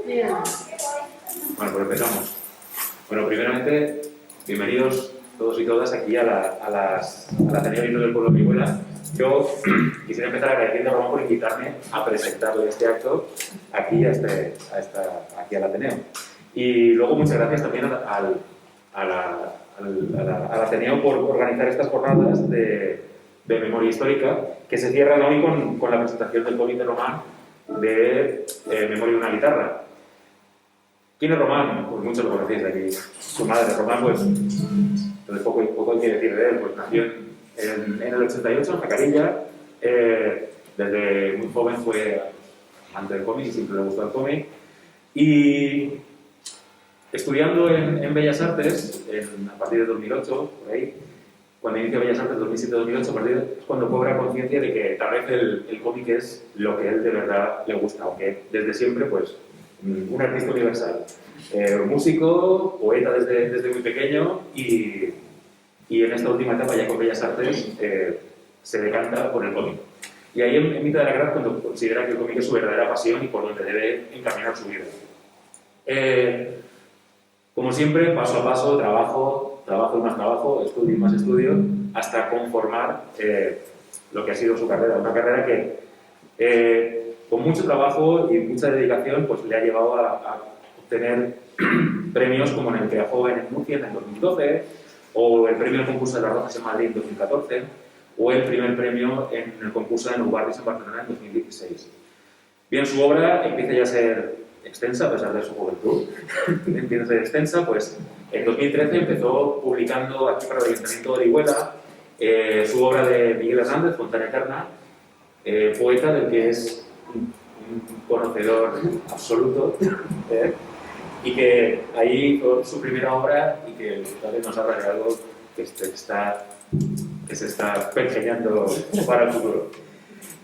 Bien. Bueno, pues empezamos. Bueno, primeramente, bienvenidos todos y todas aquí al Ateneo Libre del Pueblo de Orihuela. Yo quisiera empezar agradeciendo a Ramón por invitarme a presentarle este acto aquí, aquí al Ateneo. Y luego muchas gracias también al Ateneo por organizar estas jornadas de memoria histórica, que se cierran hoy con la presentación del cómic de Román de Memoria de una guitarra. ¿Quién es Román? Pues muchos lo conocéis de aquí. Su madre, Román, pues, entonces poco hay que decir de él. Pues nació en el 88 en Jacarilla. Desde muy joven fue amante del cómic y siempre le gustó el cómic. Y estudiando en Bellas Artes, a partir de 2008, por ahí, cuando inicia Bellas Artes, 2007-2008, a partir de es cuando cobra conciencia de que tal vez el cómic es lo que él de verdad le gusta, aunque desde siempre, pues, un artista universal. Músico, poeta desde muy pequeño y en esta última etapa, ya con Bellas Artes, se decanta por el cómic. Y ahí en mitad de la carrera cuando considera que el cómic es su verdadera pasión y por donde debe encaminar su vida. Como siempre, paso a paso, trabajo y más trabajo, estudio y más estudio, hasta conformar lo que ha sido su carrera. Una carrera que con mucho trabajo y mucha dedicación pues, le ha llevado a obtener premios como en el Crea Joven en Murcia en el 2012, o el premio al concurso de las Rozas en Madrid en 2014, o el primer premio en el concurso de Nou Barris en Barcelona en 2016. Bien, su obra empieza ya a ser extensa, a pesar de su juventud, empieza a ser extensa, pues en 2013 empezó publicando aquí para el Ayuntamiento de Orihuela su obra de Miguel Hernández, Fontana Eterna, poeta del que es un conocedor absoluto, y que ahí hizo su primera obra y que tal vez nos habla de algo que se está pergeñando para el futuro.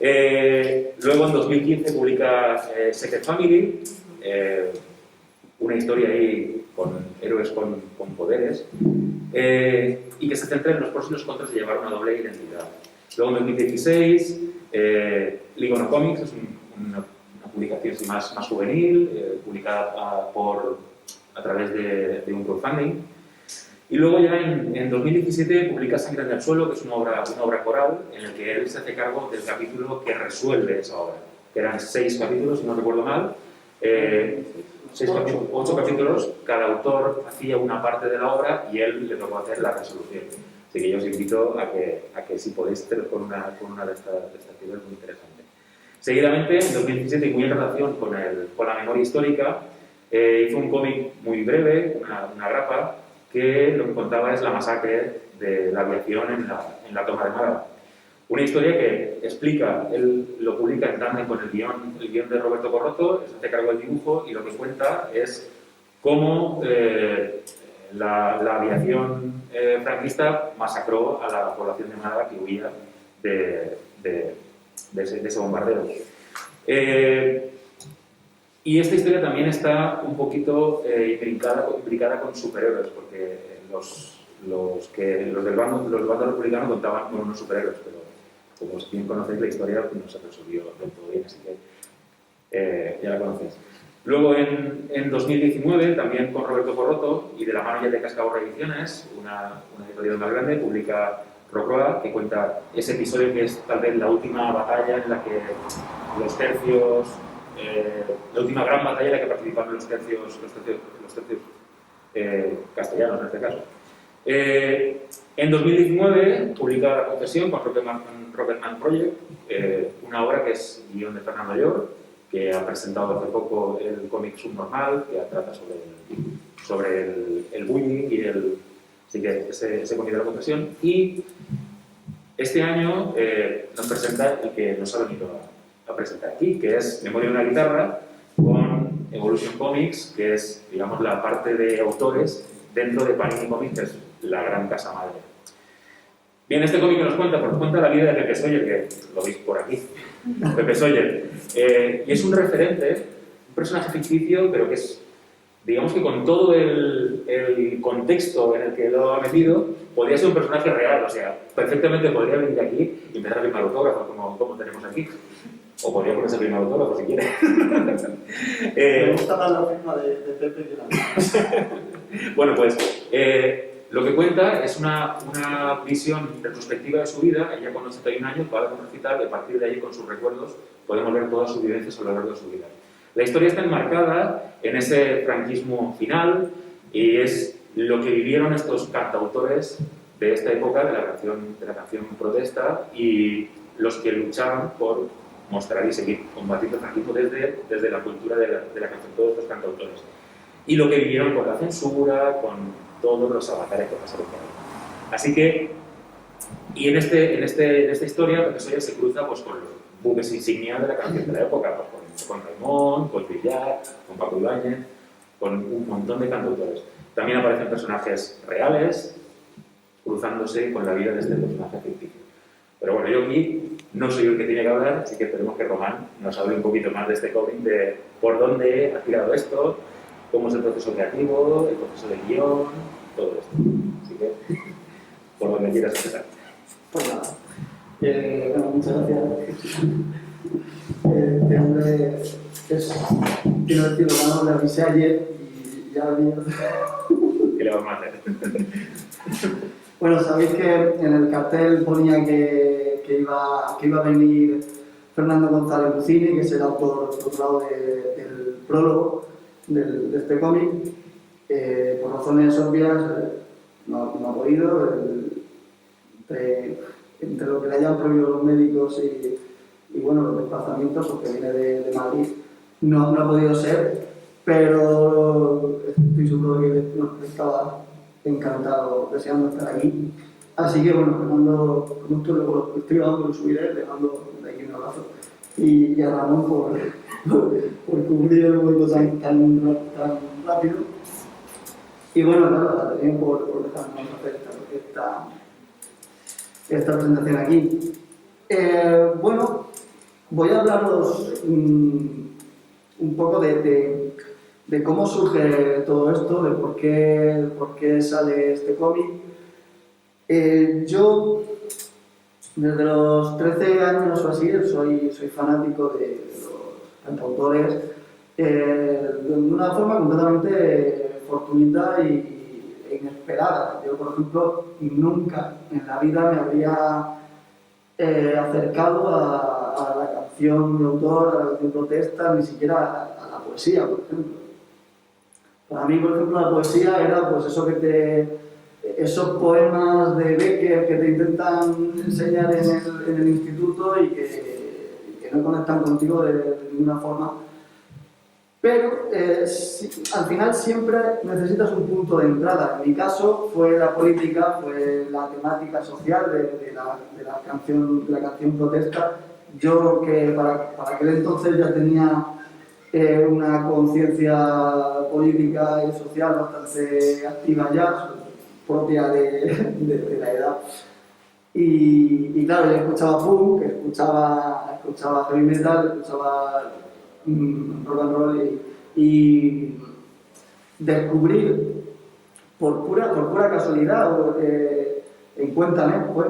Luego en 2015 publica Secret Family, una historia ahí con héroes con poderes, y que se centra en los pros y los contras de llevar una doble identidad. Luego en 2016, Ligono Comics es una publicación más juvenil, publicada a través de un crowdfunding. Y luego ya en 2017 publica Sangre en el Suelo, que es una obra coral en la que él se hace cargo del capítulo que resuelve esa obra. Que eran 6 capítulos, si no recuerdo mal. 8 capítulos, cada autor hacía una parte de la obra y él le tocó hacer la resolución. Así que yo os invito a que si podéis hacer con una de estas actividades muy interesante. Seguidamente, en 2017, y muy en relación con la memoria histórica, hizo un cómic muy breve, una grapa, que lo que contaba es la masacre de la aviación en la toma de Málaga. Una historia que explica, él lo publica en tándem con el guión de Roberto Corroto, se hace cargo del dibujo y lo que cuenta es cómo la aviación franquista masacró a la población de Málaga que huía de ese bombardeo. Y esta historia también está un poquito implicada con superhéroes, porque los del bando republicano contaban con unos superhéroes, pero como bien conocéis la historia pues no se resolvió del todo bien, así que ya la conocéis. Luego en 2019, también con Roberto Corroto y de la mano ya de Cascaborra Ediciones, una editorial más grande, publica Rocroa, que cuenta ese episodio que es tal vez la última batalla en la que los tercios, la última gran batalla en la que participaron los tercios castellanos en este caso. En 2019 publica La Confesión con Rocketman Project, una obra que es guión de Fernando Llor, que ha presentado hace poco el cómic Subnormal, que trata sobre el bullying y así que ese cómic de La Confesión. Y este año nos presenta el que nos ha venido a presentar aquí, que es Memoria de una guitarra, con Evolution Comics, que es, digamos, la parte de autores dentro de Panini Comics, que es la gran casa madre. Bien, este cómic que nos cuenta la vida de Pepe Sawyer, que lo veis por aquí, Pepe Sawyer, y es un referente, un personaje ficticio, pero que es, digamos que con todo el contexto en el que lo ha metido, podría ser un personaje real, o sea, perfectamente podría venir aquí y empezar a firmar autógrafos, como tenemos aquí. O podría ponerse firma de autógrafo si quiere. Me gusta más la firma de Pepe que la mía. Bueno, pues lo que cuenta es una visión retrospectiva de su vida. Ella con 81 años va a dar un recital y a partir de ahí, con sus recuerdos, podemos ver todas sus vivencias a lo largo de su vida. La historia está enmarcada en ese franquismo final y es lo que vivieron estos cantautores de esta época de la canción protesta y los que luchaban por mostrar y seguir combatiendo el franquismo desde la cultura de la canción, todos estos cantautores. Y lo que vivieron con la censura, con todos los avatares que pasaron por ahí. Así que, y en esta historia, Pepe Solla se cruza pues, con los buques insignia de la canción de la época, pues, con Raimón, con Villar, con Paco Ibáñez, con un montón de cantautores. También aparecen personajes reales, cruzándose con la vida de este personaje ficticio. Pero bueno, yo aquí no soy el que tiene que hablar, así que esperemos que Román nos hable un poquito más de este cómic, de por dónde ha tirado esto, cómo es el proceso creativo, el proceso de guión, todo esto. Así que, por donde quieras empezar. Pues nada. Bueno, muchas gracias. Este hombre es, quiero decir, lo le avisé ayer y ya venía. ¿Qué le vamos a hacer? Bueno, sabéis que en el cartel ponía que iba a venir Fernando González Lucini, que es el autor, por otro lado, del prólogo de este cómic. Por razones obvias no ha podido. Entre lo que le hayan prohibido los médicos y bueno, los desplazamientos, porque viene de Madrid, no ha podido ser, pero estoy seguro que estaba encantado, deseando estar aquí. Así que bueno, Fernando, como esto luego lo estoy grabando, lo subiré, le mando de aquí un abrazo. Y a Ramón por cubrir el momento tan rápido. Y bueno, claro, también por dejarnos hacer esta presentación aquí. Bueno, voy a hablaros un poco de cómo surge todo esto, de por qué sale este cómic. Yo, desde los 13 años o así, soy fanático de los cantautores de una forma completamente fortuita e inesperada. Yo, por ejemplo, nunca en la vida me habría acercado a la canción de autor, a la canción protesta, ni siquiera a la poesía, por ejemplo. Para mí, por ejemplo, la poesía era pues eso esos poemas de Becker que te intentan enseñar en el instituto y que no conectan contigo de ninguna forma. Pero al final siempre necesitas un punto de entrada. En mi caso fue la política, fue la temática social de la canción protesta. Yo que para aquel entonces ya tenía una conciencia política y social bastante activa ya, propia de la edad. Y claro, yo escuchaba punk, escuchaba heavy metal, escuchaba rock and roll y descubrir por pura casualidad en Cuéntame pues,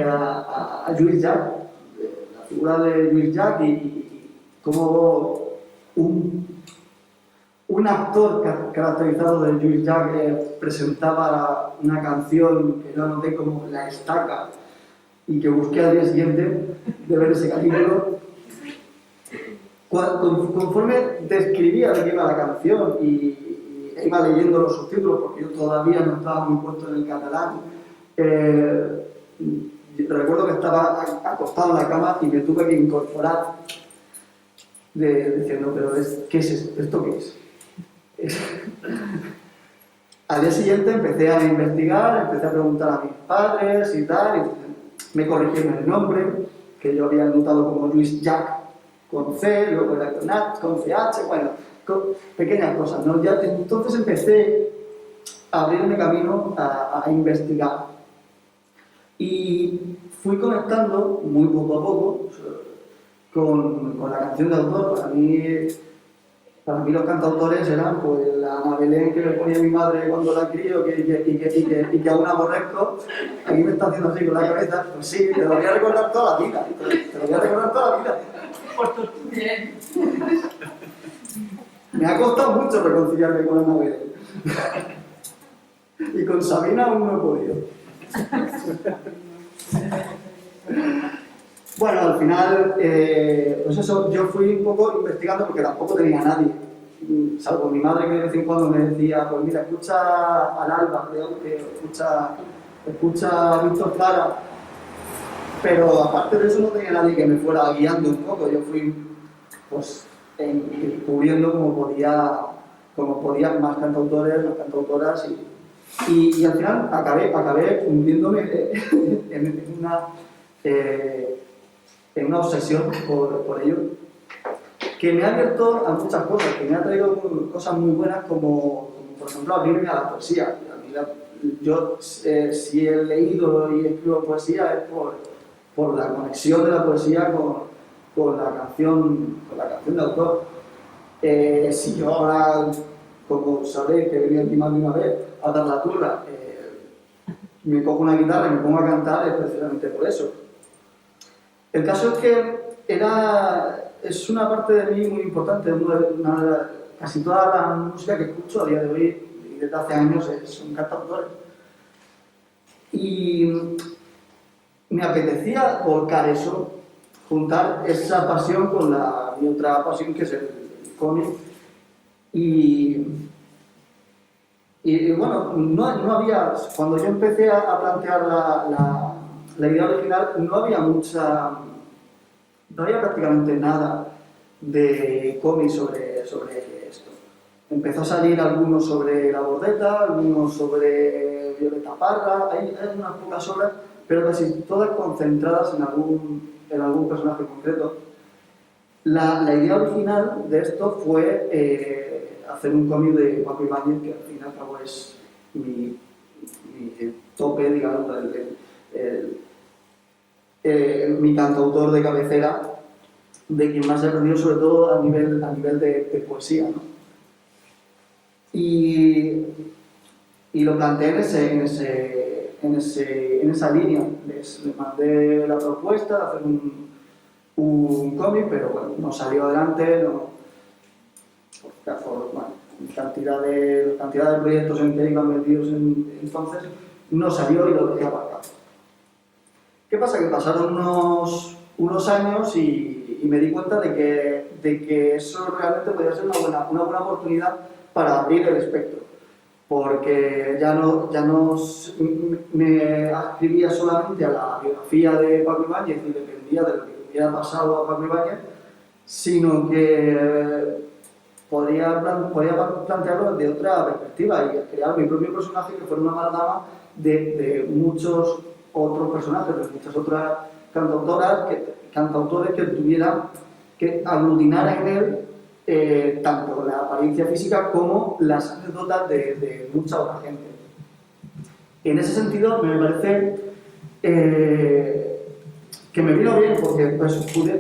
a Lluís Llach, la figura de Lluís Llach y cómo un actor caracterizado de Lluís Llach presentaba una canción que yo anoté como La Estaca y que busqué al día siguiente de ver ese capítulo. Conforme describía de qué iba la canción y iba leyendo los subtítulos, porque yo todavía no estaba muy puesto en el catalán, recuerdo que estaba acostado en la cama y me tuve que incorporar diciendo, pero ¿qué es esto? ¿Esto qué es? Al día siguiente empecé a investigar, empecé a preguntar a mis padres y tal, y me corrigieron el nombre, que yo había anotado como Lluís Llach con C, luego era con H, con CH, bueno, pequeñas cosas, ¿no? Ya, entonces empecé a abrirme camino a investigar y fui conectando muy poco a poco con la canción de autor. Para mí Para mí los cantautores eran pues la Ana Belén que me ponía mi madre cuando la crío y que aún aborrezco. Aquí me está haciendo así con la cabeza. Pues sí, te lo voy a recordar toda la vida. Te lo voy a recordar toda la vida. Bien. Me ha costado mucho reconciliarme con Ana Belén. Y con Sabina aún no he podido. Bueno, al final, pues eso, yo fui un poco investigando porque tampoco tenía a nadie, salvo mi madre que de vez en cuando me decía, pues mira, escucha al Alba, escucha a Víctor Clara, pero aparte de eso no tenía nadie que me fuera guiando un poco, yo fui pues descubriendo como podía más cantautores, más cantautoras y al final acabé hundiéndome en una obsesión por ello, que me ha abierto a muchas cosas, que me ha traído cosas muy buenas, como por ejemplo abrirme a la poesía. Yo si he leído y escribo poesía es por la conexión de la poesía con la canción de autor. Si yo ahora, como sabéis que he venido aquí más de una vez a dar la turra, me cojo una guitarra y me pongo a cantar, es precisamente por eso. El caso es que es una parte de mí muy importante, casi toda la música que escucho a día de hoy y desde hace años son cantautores. Y me apetecía volcar eso, juntar esa pasión con mi otra pasión que es el cómic. Y bueno, no había, cuando yo empecé a plantear la idea original, no había prácticamente nada de cómic sobre esto. Empezó a salir algunos sobre La Bordeta, algunos sobre Violeta Parra, hay unas pocas obras, pero casi todas concentradas en algún personaje concreto. La idea original de esto fue hacer un cómic de Paco Ibáñez, que al fin y al cabo es mi tope, digamos, mi cantautor de cabecera, de quien más he aprendido, sobre todo a nivel de poesía, ¿no? Y lo planteé en esa línea. Les mandé la propuesta de hacer un cómic, pero bueno, no salió adelante, cantidad de proyectos en que iban metidos entonces, no salió y lo dejé aparcado. ¿Qué pasa? Que pasaron unos años y me di cuenta de que eso realmente podía ser una buena oportunidad para abrir el espectro, porque ya no me adscribía solamente a la biografía de Paco Ibáñez y dependía de lo que hubiera pasado a Paco Ibáñez, sino que podría plantearlo de otra perspectiva y crear mi propio personaje que fuera una amalgama de muchos otros personajes, de muchas otras cantautores que aglutinaran en él tanto la apariencia física como las anécdotas de mucha otra gente. En ese sentido me parece que me vino bien porque pues,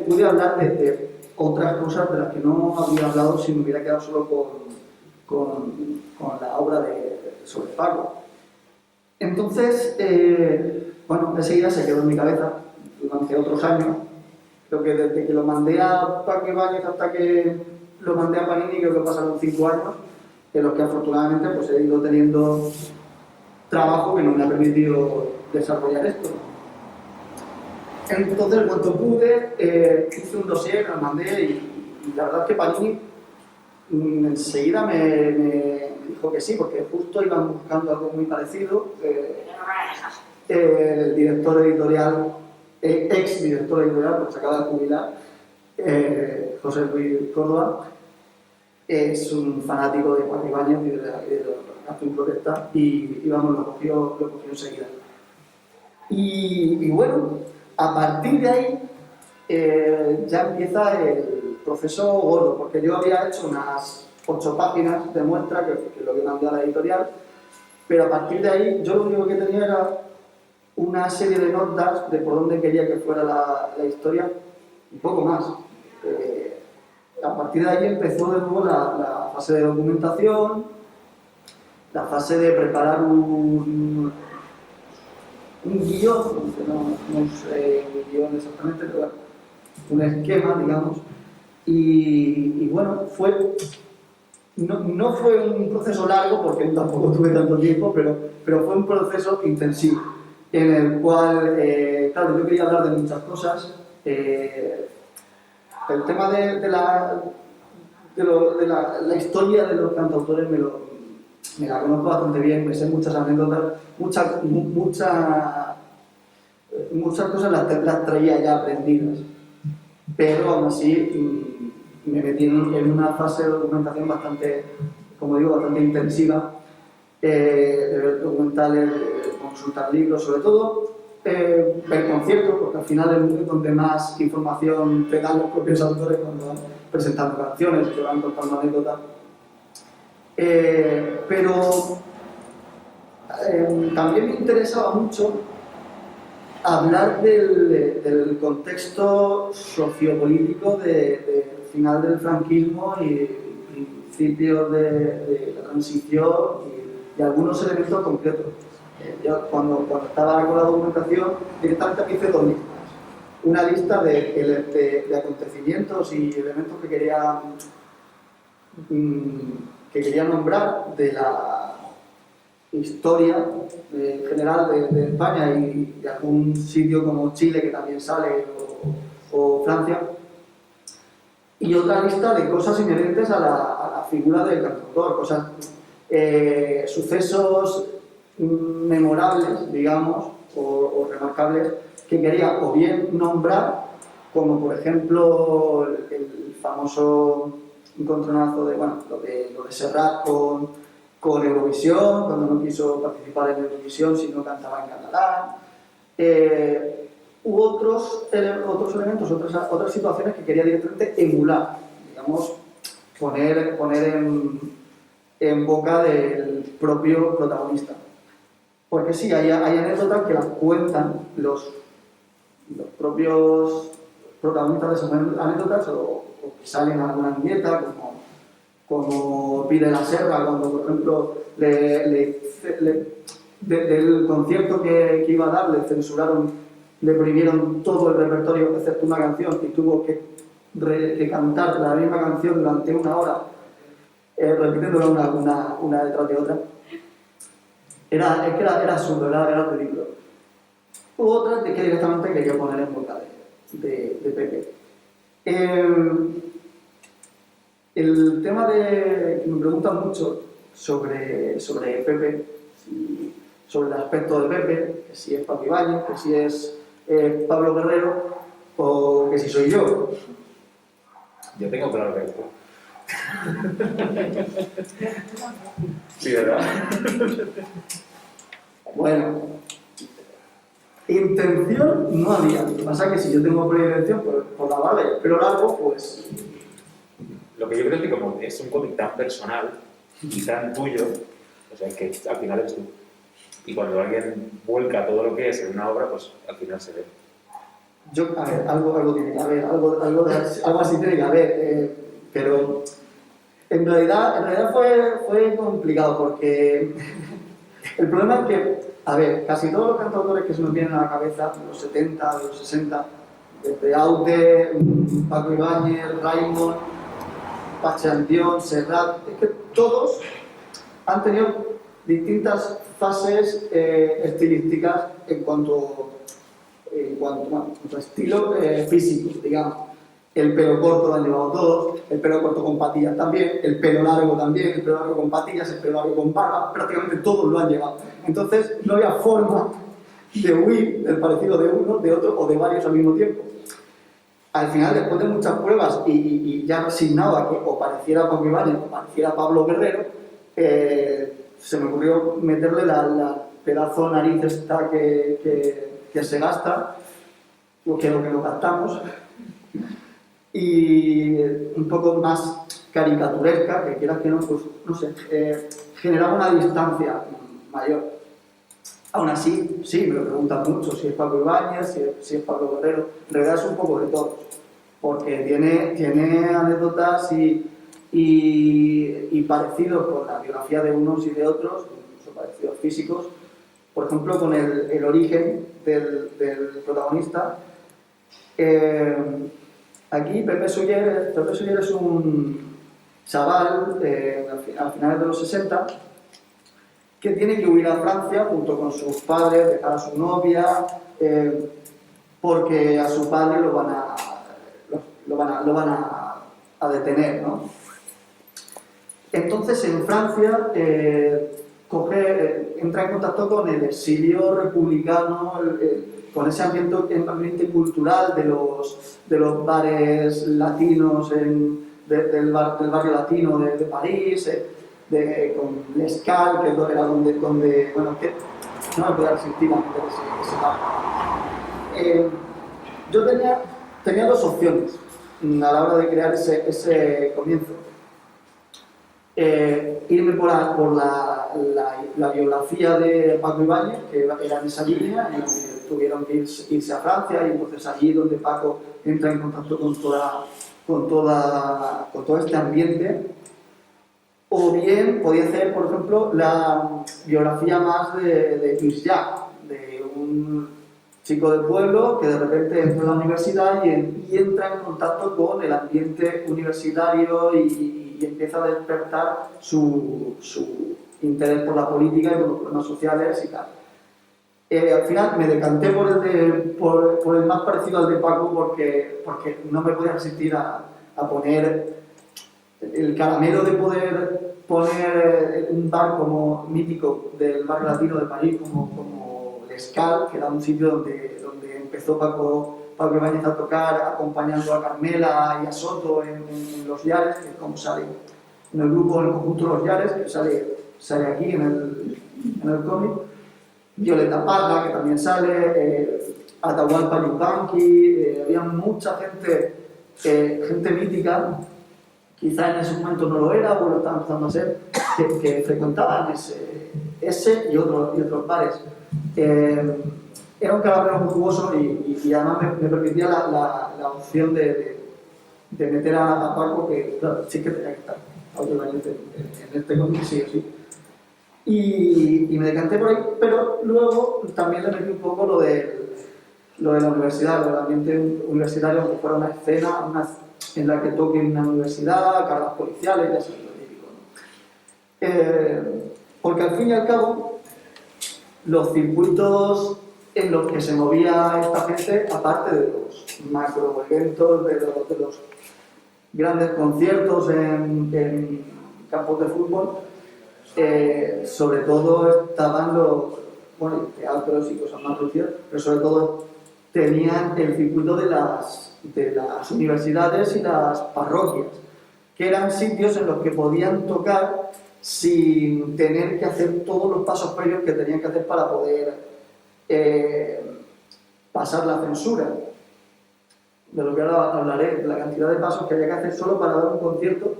pude hablar de otras cosas de las que no había hablado si me hubiera quedado solo con la obra sobre Paco. Entonces, bueno, enseguida se quedó en mi cabeza durante otros años. Creo que desde que lo mandé a Paco Ibáñez hasta que lo mandé a Panini, creo que pasaron 5 años, en los que afortunadamente pues, he ido teniendo trabajo que no me ha permitido desarrollar esto. Entonces, en cuanto pude, hice un dossier, lo mandé y la verdad es que Panini enseguida me dijo que sí, porque justo iban buscando algo muy parecido. El director editorial, ex director editorial, porque se acaba de jubilar, José Luis Córdoba, es un fanático de Paco Ibáñez y de la Azul Protesta y vamos, lo cogió enseguida. Y bueno, a partir de ahí ya empieza el proceso gordo, porque yo había hecho unas 8 páginas de muestra que lo había mandado a la editorial, pero a partir de ahí yo lo único que tenía era una serie de notas de por dónde quería que fuera la historia, un poco más. a partir de ahí empezó de nuevo la fase de documentación, la fase de preparar un guión, aunque no sé un guión exactamente, pero bueno, un esquema, digamos, y bueno, no fue un proceso largo, porque tampoco tuve tanto tiempo, pero fue un proceso intensivo, en el cual, claro, yo quería hablar de muchas cosas. El tema de la historia de los cantautores me la conozco bastante bien, me sé muchas anécdotas, muchas cosas las traía ya aprendidas, pero aún así me metí en una fase de documentación bastante, como digo, bastante intensiva, de ver documentales, de consultar libros, sobre todo ver conciertos, porque al final es donde más información te dan los propios autores cuando van presentando canciones, que van contando anécdotas. Pero también me interesaba mucho hablar del contexto sociopolítico del final del franquismo y principios de la transición y algunos elementos concretos. Yo cuando estaba con la documentación, directamente hice dos listas. Una lista de acontecimientos y elementos que quería nombrar de la historia general de España y de algún sitio como Chile, que también sale, o Francia, y otra lista de cosas inherentes a la figura del cantautor, cosas, sucesos memorables, digamos, o remarcables, que quería o bien nombrar, como por ejemplo el famoso encontronazo de, bueno, lo de Serrat con Eurovisión, cuando no quiso participar en Eurovisión, sino cantaba en catalán, u otros elementos, otras situaciones que quería directamente emular, digamos, poner en boca del propio protagonista. Porque sí, hay anécdotas que las cuentan los propios protagonistas de esas anécdotas, o que salen en alguna viñeta, como Pide la Serra, cuando por ejemplo del concierto que iba a dar le censuraron, le prohibieron todo el repertorio excepto una canción, y tuvo que cantar la misma canción durante una hora, repitiéndola una detrás de otra. Era absurdo, era ridículo. Hubo otras que directamente quería poner en boca de Pepe. El tema que me preguntan mucho sobre Pepe, sobre el aspecto de Pepe, que si es Paco Ibáñez, que si es Pablo Guerrero, o que si soy yo. Yo tengo claro que esto. Sí, ¿verdad? Bueno, intención no había. Lo que pasa es que si yo tengo predilección por la barba y el pelo largo, pues... Lo que yo creo es que como es un cómic tan personal y tan tuyo, o sea, que al final eres tú. Y cuando alguien vuelca todo lo que es en una obra, pues al final se ve. A ver, algo tiene que haber, algo así tiene que haber, pero en realidad fue complicado, porque el problema es que, a ver, casi todos los cantautores que se nos vienen a la cabeza, de los 70, de los 60, desde Aute, Paco Ibáñez, Raimon, Pache Andión, Serrat, es que todos han tenido distintas fases estilísticas en cuanto a estilo físico, digamos. El pelo corto lo han llevado todos, el pelo corto con patillas también, el pelo largo también, el pelo largo con patillas, el pelo largo con barba, prácticamente todos lo han llevado. Entonces no había forma de huir del parecido de uno, de otro o de varios al mismo tiempo. Al final, después de muchas pruebas y ya resignado a que o pareciera Paco Ibáñez o pareciera Pablo Guerrero, se me ocurrió meterle la pedazo nariz esta que se gasta, que lo que lo gastamos, y un poco más caricaturesca, que quieras que no, pues no sé, generaba una distancia mayor. Aún así, sí, me lo preguntan mucho, si es Paco Ibáñez, si es Pablo Guerrero. En realidad es un poco de todos, porque tiene anécdotas y parecidos con la biografía de unos y de otros, incluso parecidos físicos. Por ejemplo, con el origen del protagonista. Aquí Pepe Suller es un chaval a finales de los 60 que tiene que huir a Francia junto con sus padres, dejar a su novia, porque a su padre lo van a detener, ¿no? Entonces en Francia entra en contacto con el exilio republicano, con ese ambiente cultural de los bares latinos, del barrio latino de París, con L'Escale, que era donde bueno, que no me podía resistir a meter ese bar. Yo tenía dos opciones a la hora de crear ese comienzo. Irme por la biografía de Paco Ibáñez, que era en esa línea, y tuvieron que irse a Francia, y entonces allí donde Paco entra en contacto con todo este ambiente. O bien podía hacer, por ejemplo, la biografía más de Lluís Llach, de un chico del pueblo que de repente entra a la universidad y entra en contacto con el ambiente universitario y empieza a despertar su interés por la política y por los problemas sociales y tal. Al final me decanté por el más parecido al de Paco porque no me podía resistir a poner el caramelo de poder poner un bar como mítico del barrio latino de París como L'Escale, que era un sitio donde empezó Paco Ibáñez a tocar acompañando a Carmela y a Soto en Los Llares, que es como sale en el grupo, en el conjunto Los Llares, que sale aquí en el cómic. Violeta Parra, que también sale, Atahualpa Yupanqui, había mucha gente mítica, quizá en ese momento no lo era o lo estaban empezando a ser, que frecuentaban ese y otros bares. Era un caramelo muy jugoso y además me permitía la opción de meter a Paco, que claro, sí que tenía que estar obviamente en este cómic, sí o sí. Y me decanté por ahí, pero luego también le metí un poco lo de la universidad, lo del ambiente universitario, aunque fuera una escena en la que toque una universidad, cargas policiales, ya sabes, lo típico, ¿no? Porque al fin y al cabo, los circuitos en los que se movía esta gente, aparte de los macro eventos, de los grandes conciertos en campos de fútbol, sobre todo estaban los teatros y cosas más reducidas, pero sobre todo tenían el circuito de las universidades y las parroquias, que eran sitios en los que podían tocar sin tener que hacer todos los pasos previos que tenían que hacer para poder pasar la censura. De lo que ahora hablaré, de la cantidad de pasos que había que hacer solo para dar un concierto.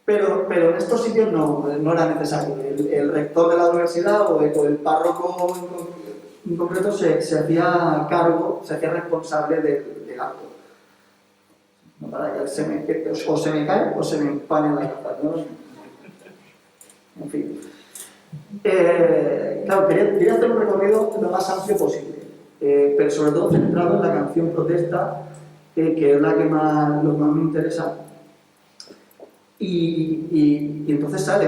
Pero en estos sitios no era necesario. El rector de la universidad o el párroco en concreto se hacía cargo, se hacía responsable del acto. No, para que o se me cae o se me empaña la gafas, ¿no? En fin. Claro, quería hacer un recorrido lo más amplio posible, pero sobre todo centrado en la canción Protesta, que es la que más me interesa. Y entonces sale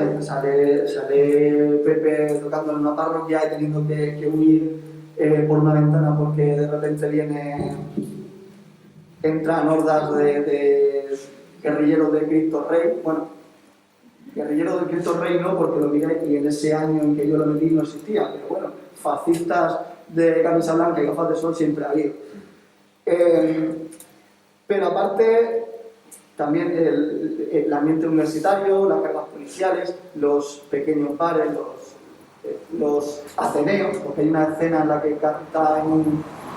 Pepe tocando en una parroquia y teniendo que huir por una ventana porque de repente entran hordas de guerrilleros de Cristo Rey. Bueno, guerrilleros de Cristo Rey no, porque lo miré y en ese año en que yo lo metí no existía, pero bueno, fascistas de camisa blanca y gafas de sol siempre ha habido. Pero aparte, también el ambiente universitario, las cargas policiales, los pequeños bares, los ateneos, porque hay una escena en la que canta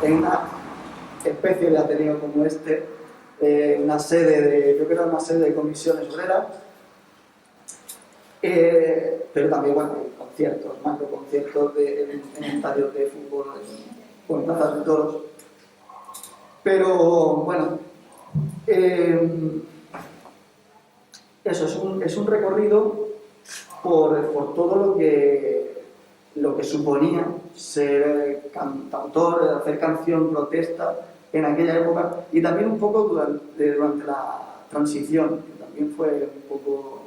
en una especie de ateneo como este, creo que era una sede de comisiones obreras, pero también, bueno, hay conciertos, macro conciertos en estadios de fútbol o en plazas de toros. Pero, bueno, Eso es un recorrido por todo lo que suponía ser cantautor, hacer canción protesta en aquella época, y también un poco durante la transición, que también fue un poco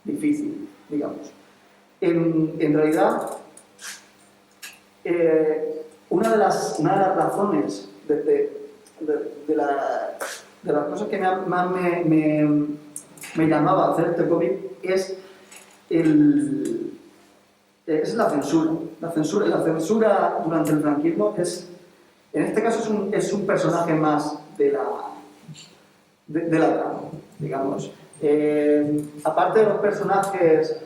difícil, digamos. En realidad, una de las razones de las cosas que más me llamaba a hacer este cómic es la censura. La censura durante el franquismo en este caso es un personaje más de la trama, digamos. Aparte de los personajes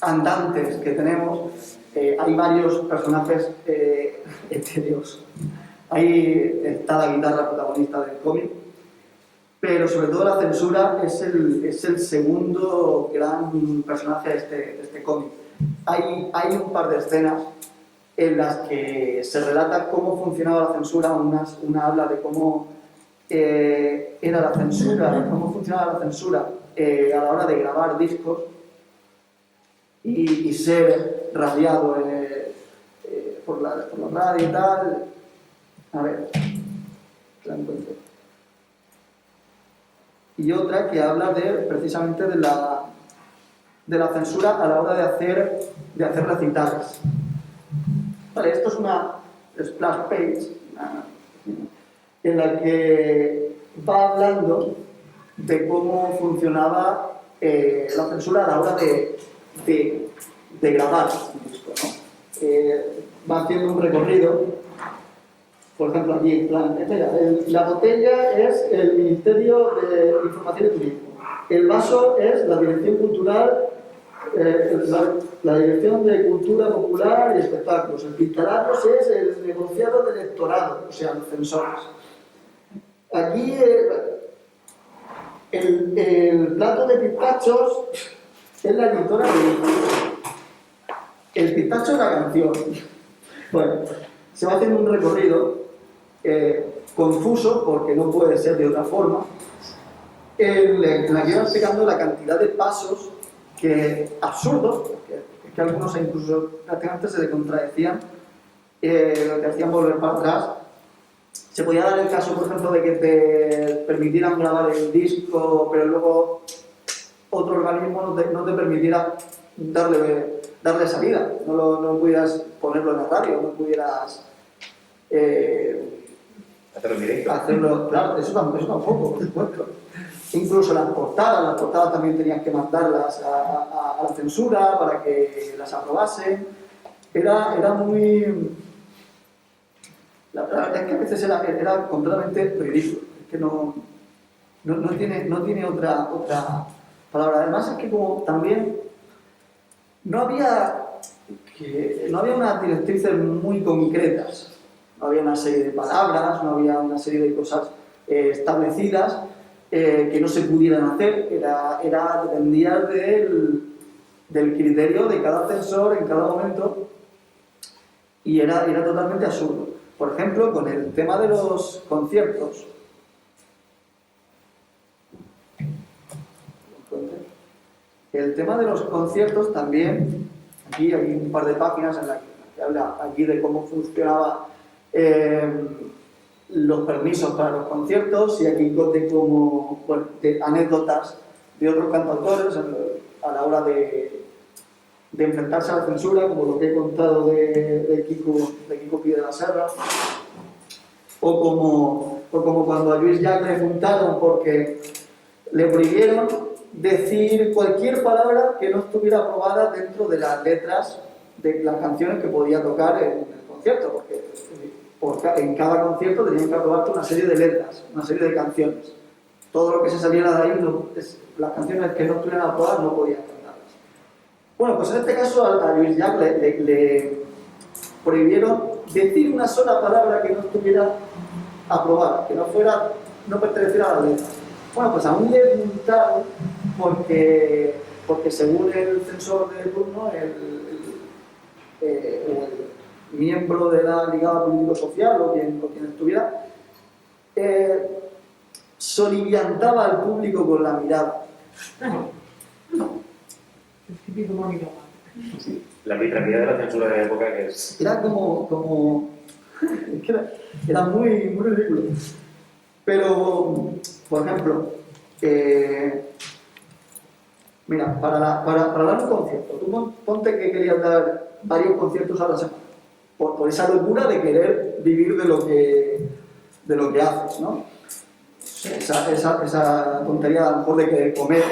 andantes que tenemos, hay varios personajes etéreos. Ahí está la guitarra protagonista del cómic, pero sobre todo la censura es el segundo gran personaje de este cómic. Hay un par de escenas en las que se relata cómo funcionaba la censura. Una habla de cómo era la censura, cómo funcionaba la censura a la hora de grabar discos y ser radiado por la radio y tal. A ver, la encuentro. Y otra que habla precisamente de la censura a la hora de hacer recitales. Vale, esto es una splash page en la que va hablando de cómo funcionaba la censura a la hora de grabar un disco, ¿no? Va haciendo un recorrido. Por ejemplo, aquí, en plan, la botella es el Ministerio de Información y Turismo. El vaso es la Dirección Cultural, la Dirección de Cultura Popular y Espectáculos. El pintalabros es el negociado del electorado, o sea, los censores. Aquí, el plato de pistachos es la editora de el pistacho es la canción. Bueno, se va haciendo un recorrido confuso, porque no puede ser de otra forma, en la que iba explicando la cantidad de pasos absurdos, porque es que algunos incluso prácticamente se contradecían, lo que hacían volver para atrás. Se podía dar el caso, por ejemplo, de que te permitieran grabar el disco, pero luego otro organismo no te permitiera darle salida, no pudieras ponerlo en la radio, no pudieras hacerlo en directo. Hacerlo, claro, eso tampoco, por supuesto. Incluso las portadas también tenías que mandarlas a la censura para que las aprobasen. Era muy... La verdad es que a veces era completamente ridículo. Es que no tiene otra palabra. Además es que como también no había unas directrices muy concretas. No había una serie de palabras, no había una serie de cosas establecidas que no se pudieran hacer. Dependía del criterio de cada censor en cada momento, y era totalmente absurdo. Por ejemplo, con el tema de los conciertos. El tema de los conciertos también, aquí hay un par de páginas en las que habla aquí de cómo funcionaba los permisos para los conciertos, y aquí conté como de anécdotas de otros cantautores a la hora de enfrentarse a la censura, como lo que he contado de Kiko Pi de la Serra, o como cuando a Lluís Llach le juntaron porque le prohibieron decir cualquier palabra que no estuviera aprobada dentro de las letras de las canciones que podía tocar en el concierto, porque en cada concierto tenían que aprobarte una serie de letras, una serie de canciones. Todo lo que se saliera de ahí, las canciones que no estuvieran aprobadas no podían cantarlas. Bueno, pues en este caso a Lluís Llach le prohibieron decir una sola palabra que no estuviera aprobada, que no perteneciera a la letra. Bueno, pues aún le multaron porque según el censor de turno, el miembro de la Brigada Político-Social o quien estuviera, soliviantaba al público con la mirada. El típico monólogo. La arbitrariedad de la censura de la época que es... Era como es que era muy, muy ridículo. Pero, por ejemplo, mira, para dar un concierto, tú ponte que querías dar varios conciertos a la semana, por esa locura de querer vivir de lo que haces, ¿no? Esa tontería a lo mejor de querer comer.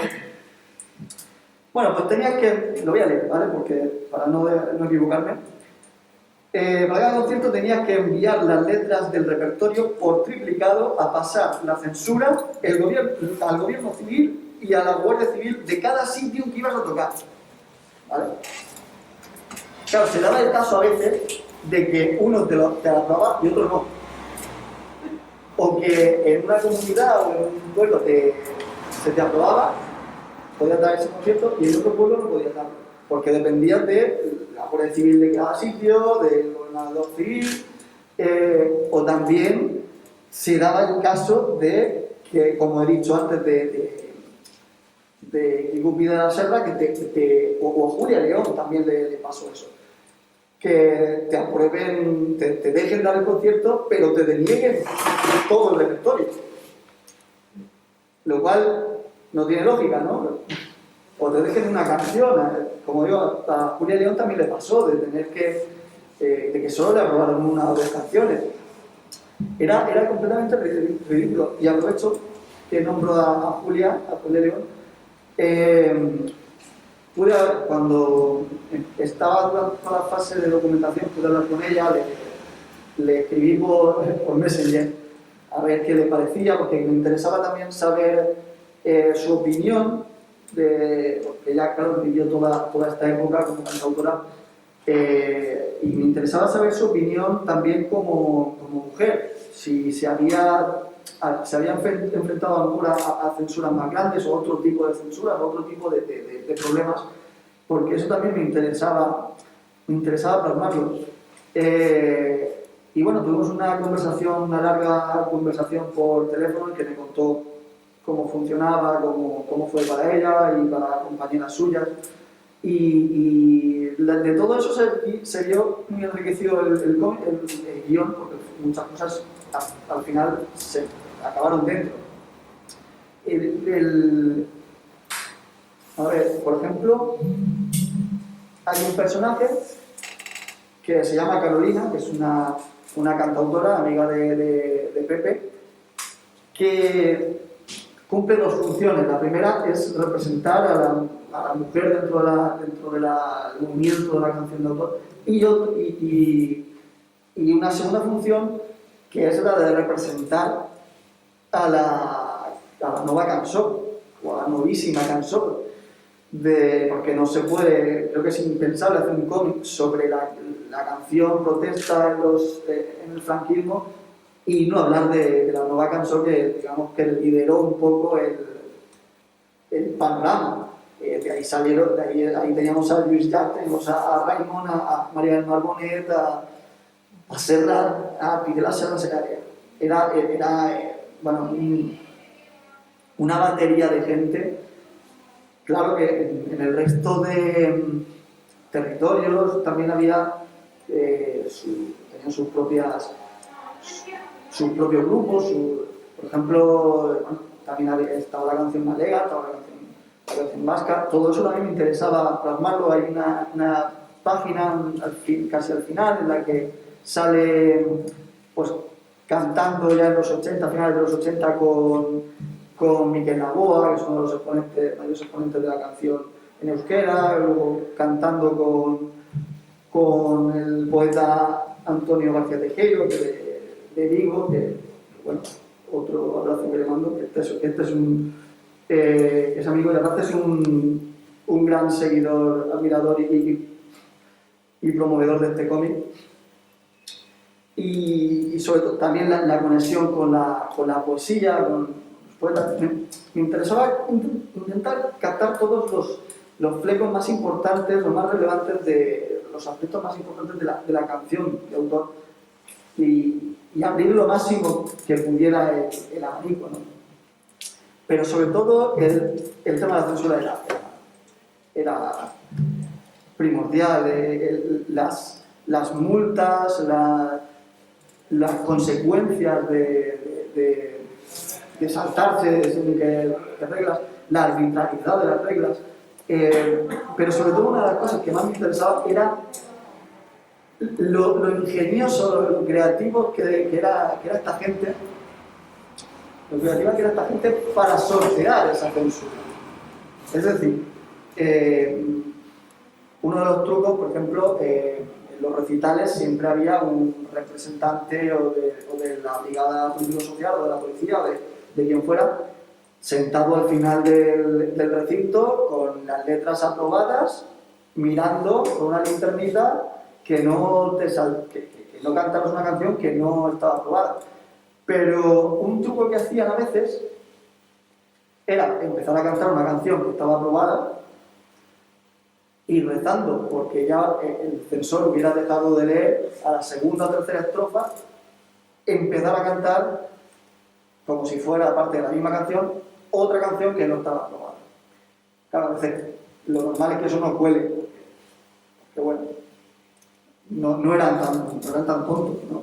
Bueno, pues tenías que, lo voy a leer, ¿vale? Porque para no equivocarme. Para cada concierto tenías que enviar las letras del repertorio por triplicado a pasar la censura al gobierno civil y a la Guardia Civil de cada sitio que ibas a tocar. ¿Vale? Claro, se daba el caso a veces de que uno te la aprobaba y otro no. O que en una comunidad o en un pueblo se te aprobaba, podías dar ese concierto y en otro pueblo no podías darlo. Porque dependía de la Guardia Civil de cada sitio, del gobernador civil, o también se daba el caso de que, como he dicho antes, de Quico Pide de la Serra, o a Julia León también le pasó eso. Que te aprueben, te dejen dar el concierto, pero te denieguen todo el repertorio. Lo cual no tiene lógica, ¿no? O te dejen una canción, como digo, a Julia León también le pasó, de tener de que solo le aprobaron una o dos canciones. Era completamente ridículo. Y aprovecho que nombro a Julia León. Cuando estaba durante toda la fase de documentación, pude hablar con ella, le escribí por Messenger a ver qué le parecía, porque me interesaba también saber su opinión, porque ella, claro, vivió toda esta época como cantautora, y me interesaba saber su opinión también como mujer, si se había enfrentado a lo mejor a censuras más grandes o otro tipo de censuras o otro tipo de problemas, porque eso también me interesaba plasmarlo. Y bueno, tuvimos una larga conversación por teléfono en que me contó cómo funcionaba, cómo fue para ella y para compañeras suyas. Y de todo eso se vio muy enriquecido el guión, porque muchas cosas al final se acabaron dentro. A ver, por ejemplo, hay un personaje que se llama Carolina, que es una cantautora, amiga de Pepe, que cumple dos funciones. La primera es representar a la mujer dentro del movimiento de la canción de autor, y una segunda función que es la de representar a la nueva canción, o a la novísima canción, porque no se puede, creo que es impensable hacer un cómic sobre la canción protesta en el franquismo y no hablar de la nueva canción que, digamos, que lideró un poco el panorama. De ahí teníamos a Luis Llach, teníamos a Raimon, a María del Mar Bonet, a Serrat, a Piqué la Serra. Era bueno, una batería de gente. Claro que en el resto de territorios también había tenían sus propios grupos, por ejemplo, bueno, también estaba la canción galega, estaba la canción vasca. Todo eso también me interesaba plasmarlo. Hay una página casi al final en la que sale pues cantando ya en los 80, finales de los 80 con Miquel Laboa, que es uno de los mayores exponentes de la canción en euskera, luego cantando con el poeta Antonio García Tejero, de Vigo, que, bueno, otro abrazo que le mando, que es amigo y aparte es un gran seguidor, admirador y promovedor de este cómic. Y sobre todo también la conexión con la poesía, con los poetas. Me interesaba intentar captar todos los flecos más importantes, los más relevantes, los aspectos más importantes de la canción de autor. Y y abrir lo máximo que pudiera el abanico, ¿no? Pero sobre todo el tema de la censura era primordial, las multas, las consecuencias de saltarse sin que reglas, la arbitrariedad de las reglas, pero sobre todo una de las cosas que más me interesaba era lo ingenioso, lo creativo que era esta gente, lo creativa que era esta gente para sortear esa censura. Es decir, uno de los trucos, por ejemplo, en los recitales siempre había un representante o de la brigada político-social o de la policía o de quien fuera, sentado al final del recinto con las letras aprobadas, mirando con una linternita que no cantaras una canción que no estaba aprobada. Pero un truco que hacían a veces era empezar a cantar una canción que estaba aprobada y rezando porque ya el censor hubiera dejado de leer a la segunda o tercera estrofa, empezar a cantar como si fuera parte de la misma canción otra canción que no estaba aprobada. Claro, a veces lo normal es que eso no cuele, porque bueno, no eran tan tontos, ¿no?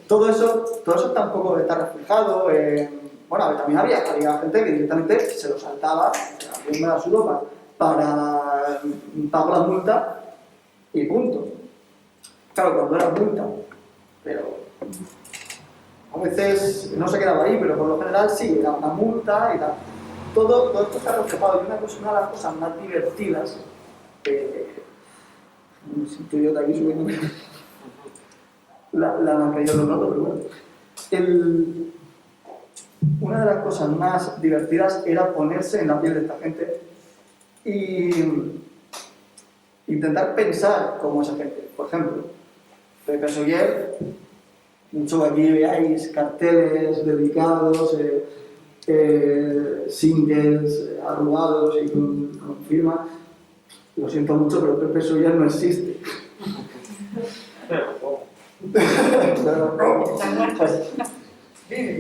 Todo eso tampoco está reflejado. Bueno, también había gente que directamente se lo saltaba, yo me la sudo para pago la multa y punto. Claro, cuando era multa, pero a veces no se quedaba ahí, pero por lo general sí, era una multa y tal. Todo esto está reflejado y una de las cosas más divertidas, me siento yo de aquí subiendo la que yo lo noto, pero bueno. Una de las cosas más divertidas era ponerse en la piel de esta gente y intentar pensar como esa gente. Por ejemplo, Pepe Soller, mucho aquí veáis carteles dedicados, singles arrugados y con firma. Lo siento mucho, pero Pepe Soller no existe.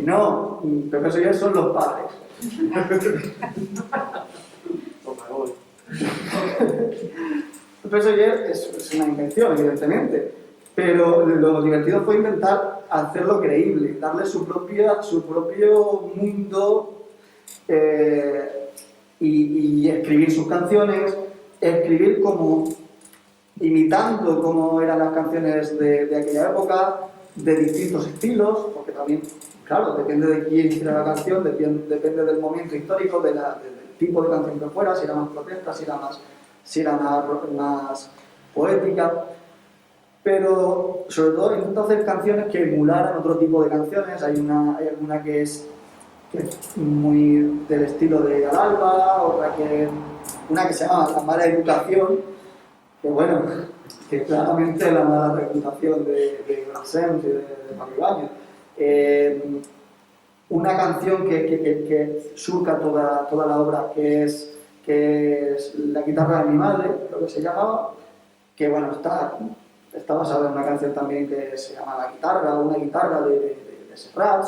No, Pepe Soller son los padres. Pepe Soller es una invención, evidentemente, pero lo divertido fue intentar hacerlo creíble, darle su propio mundo y escribir sus canciones, escribir imitando cómo eran las canciones de aquella época, de distintos estilos, porque también, claro, depende de quién hiciera la canción, depende del momento histórico, del tipo de canción que fuera, si era más protesta, si era más poética, pero sobre todo intento hacer canciones que emularan otro tipo de canciones. Hay alguna que es muy del estilo de Al Alba, una que se llama La Mala Educación, que bueno, que claramente la mala reputación de Brassens y de Paco Ibáñez. Una canción que surca toda la obra, que es La guitarra de mi madre, creo que se llamaba, que bueno, está basada en una canción también que se llama La guitarra, una guitarra de Serrat.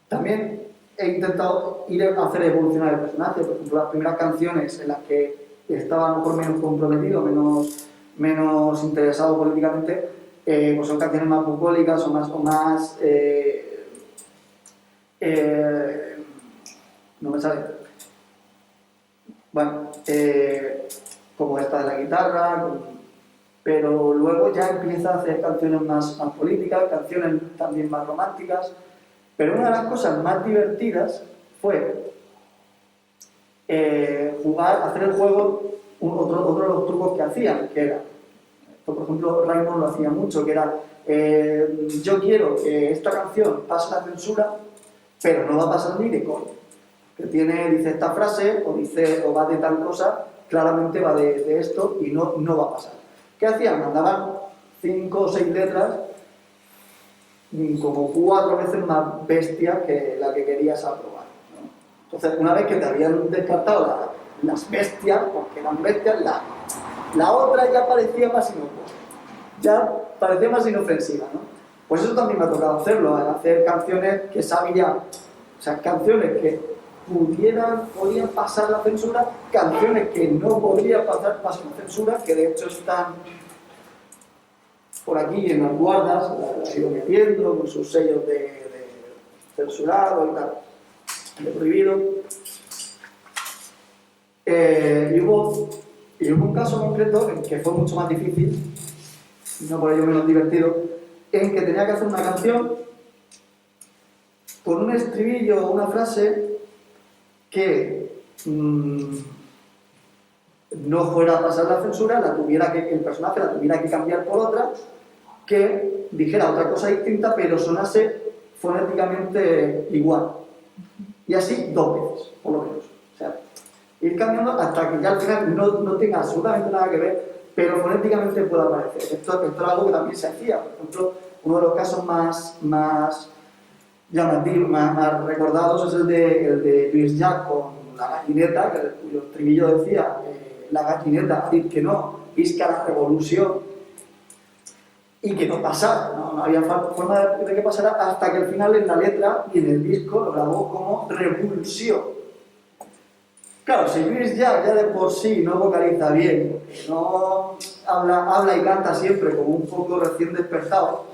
También he intentado hacer evolucionar el personaje. Por ejemplo, las primeras canciones en las que estaba a lo mejor menos comprometido, menos interesado políticamente, pues son canciones más bucólicas o más no me sale. Bueno, como esta de la guitarra, pero luego ya empieza a hacer canciones más políticas, canciones también más románticas. Pero una de las cosas más divertidas fue hacer el juego, otro de los trucos que hacían, que era, esto por ejemplo Raymond lo hacía mucho, que era, yo quiero que esta canción pase la censura, pero no va a pasar ni de coña. Que dice esta frase, o va de tal cosa, claramente va de esto y no va a pasar. ¿Qué hacían? Mandaban 5 o 6 letras como 4 veces más bestia que la que querías aprobar, ¿no? Entonces, una vez que te habían descartado las bestias, porque eran bestias, la otra ya parecía más inocua, ya parecía más inofensiva, ¿no? Pues eso también me ha tocado hacerlo, hacer canciones que sabía, o sea, canciones que podían pasar la censura, canciones que no podrían pasar la censura, que de hecho están por aquí en las guardas, las he ido metiendo con sus sellos de censurado y tal, de prohibido. Y hubo un caso concreto en que fue mucho más difícil, no por ello menos divertido, en que tenía que hacer una canción con un estribillo o una frase que no fuera a pasar la censura, el personaje la tuviera que cambiar por otra, que dijera otra cosa distinta, pero sonase fonéticamente igual. Y así 2 veces, por lo menos. O sea, ir cambiando hasta que ya al final no tenga absolutamente nada que ver, pero fonéticamente pueda aparecer. Esto es algo que también se hacía. Por ejemplo, uno de los casos más llamativos, más recordados es el de Lluís Llach con La Gallineta, cuyo estribillo decía la gallineta ha dit que no, visca la revolución, y que no pasara, no había forma de que pasara hasta que al final en la letra y en el disco lo grabó como Revulsión. Claro, si Lluís ya de por sí no vocaliza bien, no habla y canta siempre como un poco recién despertado,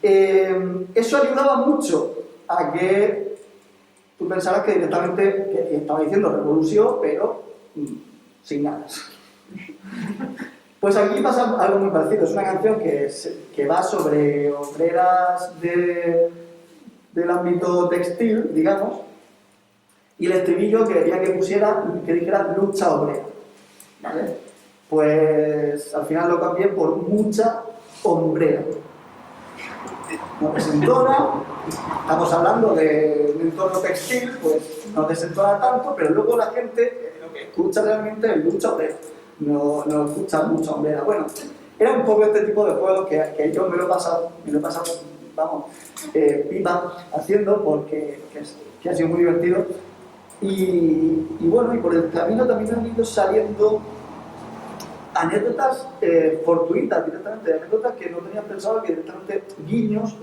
eso ayudaba mucho a que tú pensaras que directamente que estaba diciendo Revolución, pero sin ganas. Pues aquí pasa algo muy parecido. Es una canción que va sobre obreras del ámbito textil, digamos, y el estribillo quería que dijera lucha obrera, ¿vale? Pues al final lo cambié por mucha hombrera. No desentona, estamos hablando de un entorno textil, pues no desentona tanto, pero luego la gente lo que escucha realmente es lucha obrera. No escucha mucha hombrera. Bueno, era un poco este tipo de juegos que yo me lo he pasado, vamos, pipa haciendo porque que ha sido muy divertido. Y bueno, y por el camino también han ido saliendo anécdotas fortuitas directamente, anécdotas que no tenías pensado, que directamente guiños,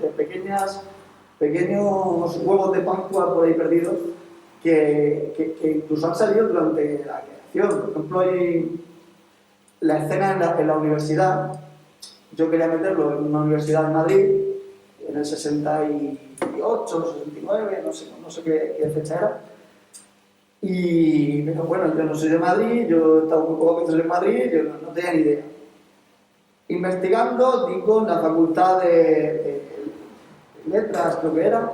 pequeños huevos de Pascua por ahí perdidos, que incluso han salido durante la creación. Por ejemplo, hay la escena en la universidad. Yo quería meterlo en una universidad de Madrid, en el 68, 69, no sé qué fecha era. Pero bueno, yo no soy de Madrid, yo he estado muy pocas veces en Madrid, yo no tenía ni idea. Investigando, digo, en la facultad de letras, creo que era,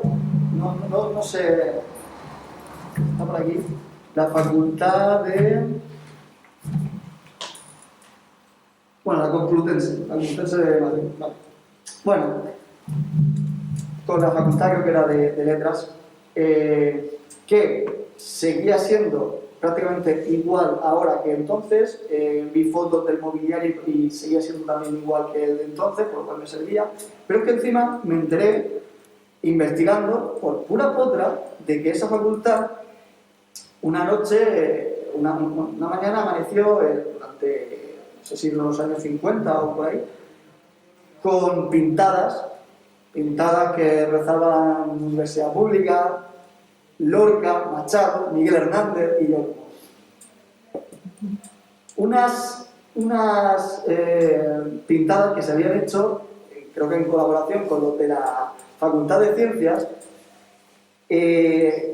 no sé, está por aquí, la facultad de... Bueno, la Complutense de Madrid, vale. Bueno, con la facultad creo que era de letras, que seguía siendo prácticamente igual ahora que entonces, vi fotos del mobiliario y seguía siendo también igual que el de entonces, por lo cual me servía, pero es que encima me enteré, investigando, por pura potra, de que esa facultad, una noche, una mañana amaneció durante, no sé si los años 50 o por ahí, con pintadas que rezaban Universidad Pública, Lorca, Machado, Miguel Hernández y yo. Unas pintadas que se habían hecho, creo que en colaboración con los de la Facultad de Ciencias,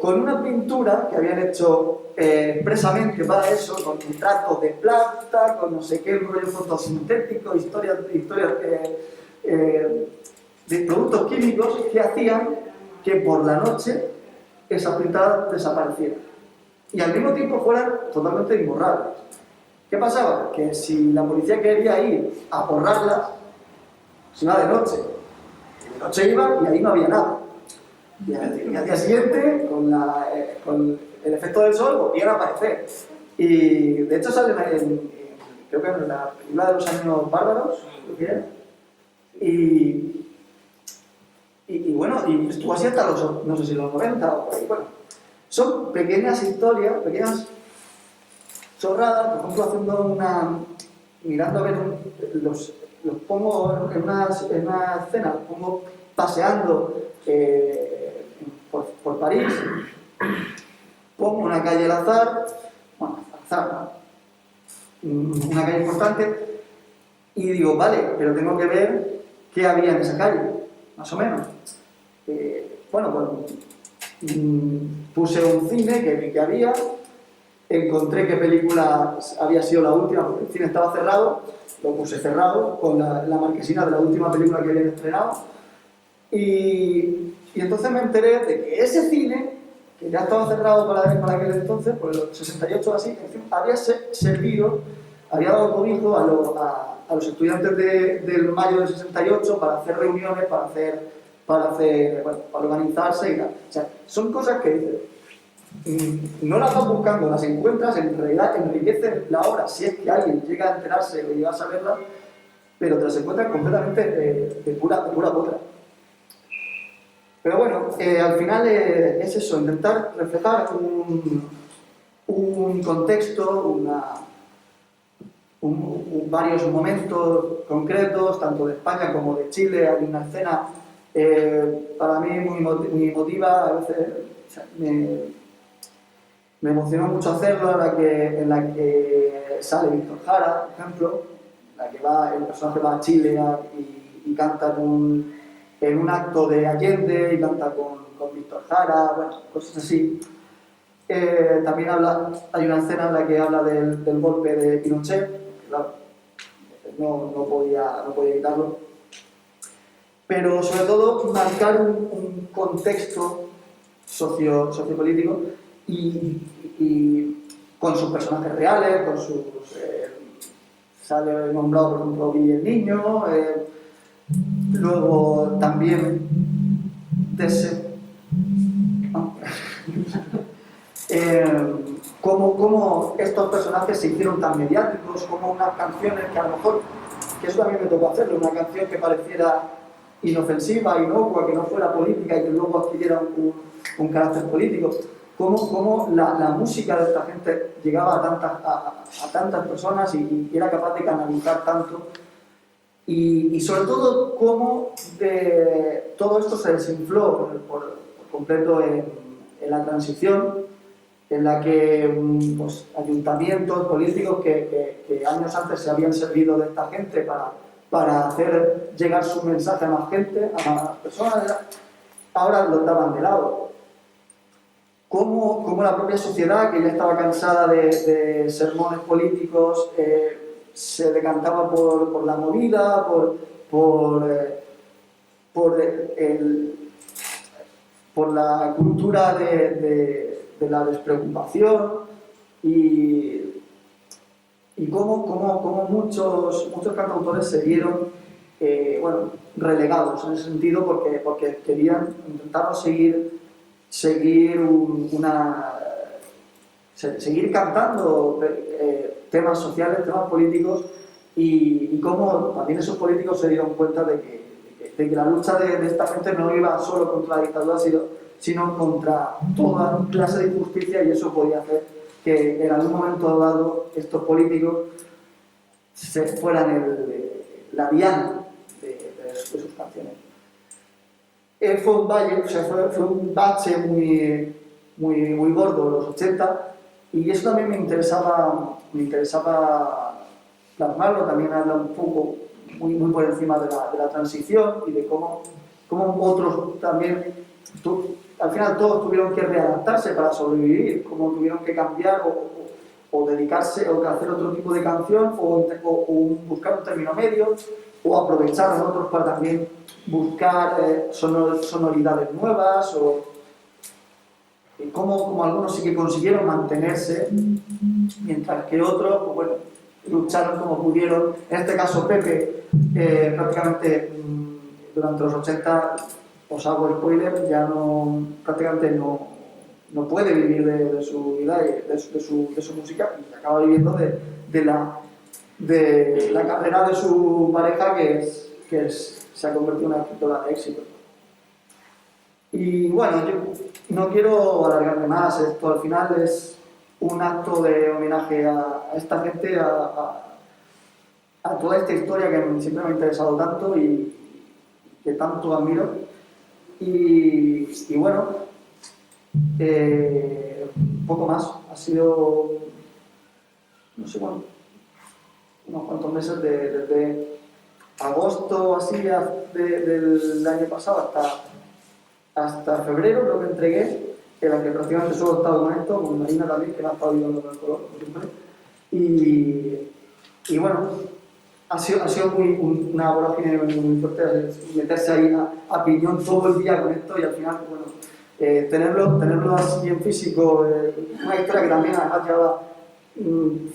con una pintura que habían hecho expresamente para eso, con nitratos de plata, con no sé qué rollo fotosintético, historias de productos químicos que hacían que por la noche esas pintadas desaparecieran y al mismo tiempo fueran totalmente imborrables. ¿Qué pasaba? Que si la policía quería ir a borrarlas, se iba de noche. De noche iban y ahí no había nada. Y al día siguiente, con el efecto del sol, volvían a aparecer. Y de hecho salen creo que en la película de los años bárbaros, creo que era. Y bueno, y estuvo así hasta los, no sé si los 90 o por ahí. Bueno, son pequeñas historias, pequeñas chorradas, por ejemplo, mirando a ver los pongo en una escena, los pongo paseando por París, pongo una calle al azar, bueno, al azar, ¿no? Una calle importante, y digo, vale, pero tengo que ver qué había en esa calle, más o menos. Bueno, pues puse un cine que vi que había, encontré qué película había sido la última, porque el cine estaba cerrado, lo puse cerrado con la marquesina de la última película que habían estrenado, y entonces me enteré de que ese cine, que ya estaba cerrado para aquel entonces, por el 68 o así, en fin, había servido, había dado cobijo a los estudiantes del mayo del 68 para hacer reuniones, para organizarse y tal. O sea, son cosas que no las vas buscando, las encuentras, en realidad enriquecen la obra, si es que alguien llega a enterarse o llega a saberla, pero te las encuentras completamente de pura potra. Pero bueno, al final es eso, intentar reflejar un contexto, varios momentos concretos, tanto de España como de Chile. Hay una escena para mí muy emotiva, a veces o sea, me emocionó mucho hacerlo, en la que sale Víctor Jara, por ejemplo, en la que el personaje va a Chile y canta en un acto de Allende y canta con Víctor Jara, bueno, cosas así. También hay una escena en la que habla del golpe de Pinochet, claro, no podía evitarlo, pero sobre todo marcar un contexto sociopolítico y con sus personajes reales, con sus... sale nombrado, por ejemplo, Billy el Niño, luego también cómo estos personajes se hicieron tan mediáticos, como unas canciones que a lo mejor, que eso también me tocó hacerlo, una canción que pareciera inofensiva, inocua, que no fuera política y que luego adquiriera un carácter político, cómo la música de esta gente llegaba a tantas personas y era capaz de canalizar tanto. Y sobre todo, cómo todo esto se desinfló por completo en la transición, en la que pues, ayuntamientos políticos que años antes se habían servido de esta gente para hacer llegar su mensaje a más gente, a más personas, ahora lo daban de lado. Cómo la propia sociedad, que ya estaba cansada de sermones políticos, se decantaba por la movida, por la cultura de la despreocupación y cómo muchos cantautores se vieron relegados en ese sentido porque intentaron seguir cantando temas sociales, temas políticos y cómo también esos políticos se dieron cuenta de que la lucha de esta gente no iba solo contra la dictadura, sino contra toda clase de injusticia, y eso podía hacer que en algún momento dado estos políticos se fueran la diana de sus canciones. Fue un bache muy gordo en los 80, y eso también me interesaba plasmarlo. También habla un poco muy por encima de la transición y de cómo otros también, al final todos tuvieron que readaptarse para sobrevivir, cómo tuvieron que cambiar o dedicarse o hacer otro tipo de canción o buscar un término medio o aprovechar a otros para también buscar sonoridades nuevas y cómo algunos sí que consiguieron mantenerse, mientras que otros, pues bueno, lucharon como pudieron. En este caso Pepe, prácticamente durante los 80, os hago spoiler, ya prácticamente no puede vivir de su vida y de su música, y acaba viviendo de la carrera de su pareja, que se ha convertido en una escritora de éxito. Y bueno, yo no quiero alargarme más. Esto al final es un acto de homenaje a esta gente, a toda esta historia que siempre me ha interesado tanto y que tanto admiro. Y bueno, un poco más. Ha sido, no sé cuánto, unos cuantos meses desde agosto así del año pasado hasta febrero, creo que entregué, en la que prácticamente solo he estado con esto, con Marina también, que me ha estado ayudando con el color, por siempre. Y bueno, ha sido una vorágine muy fuerte, meterse ahí a piñón todo el día con esto y al final, bueno, tenerlo así en físico, una historia que también además llevaba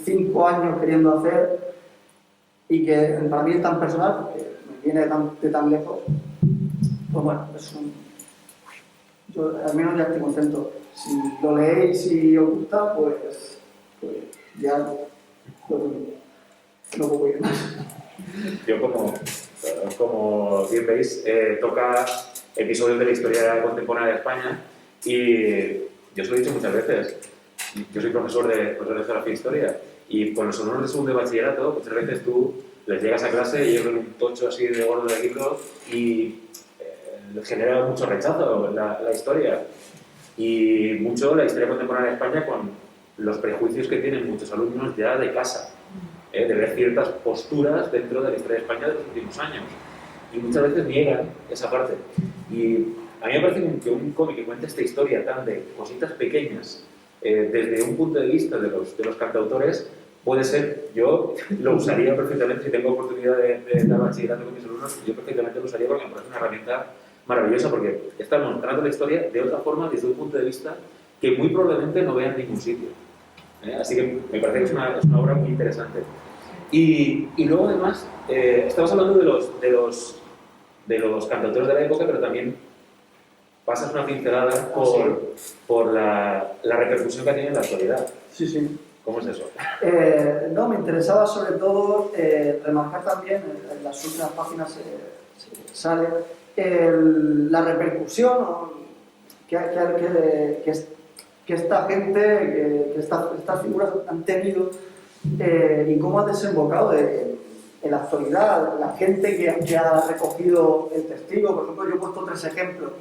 5 años queriendo hacer y que para mí es tan personal, porque me viene de tan lejos, pues bueno, yo al menos ya estoy contento. Si lo leéis y os gusta, pues ya no puedo ir más. Yo, como bien veis, toca episodios de la historia contemporánea de España y yo os lo he dicho muchas veces, yo soy profesor de Geografía e Historia y con los alumnos de segundo de bachillerato, muchas veces tú les llegas a clase y ellos ven un tocho así de gordo de libro y les genera mucho rechazo la historia y mucho la historia contemporánea de España con los prejuicios que tienen muchos alumnos ya de casa, de ver ciertas posturas dentro de la historia de España de los últimos años y muchas veces niegan esa parte y a mí me parece que un cómic que cuenta esta historia tan de cositas pequeñas desde un punto de vista de los cantautores puede ser, yo lo usaría perfectamente si tengo oportunidad de dar bachillerato con mis alumnos, yo perfectamente lo usaría porque me parece una herramienta maravillosa porque está mostrando la historia de otra forma desde un punto de vista que muy probablemente no vean en ningún sitio. Así que me parece que es una obra muy interesante. Y luego además, estamos hablando de los cantautores de la época, pero también pasas una pincelada por la repercusión que tiene en la actualidad. Sí, sí. ¿Cómo es eso? No, me interesaba sobre todo remarcar también, en las últimas páginas sale, la repercusión que esta gente, que estas figuras han tenido y cómo ha desembocado en la actualidad, la gente que ha recogido el testigo. Por ejemplo, yo he puesto 3 ejemplos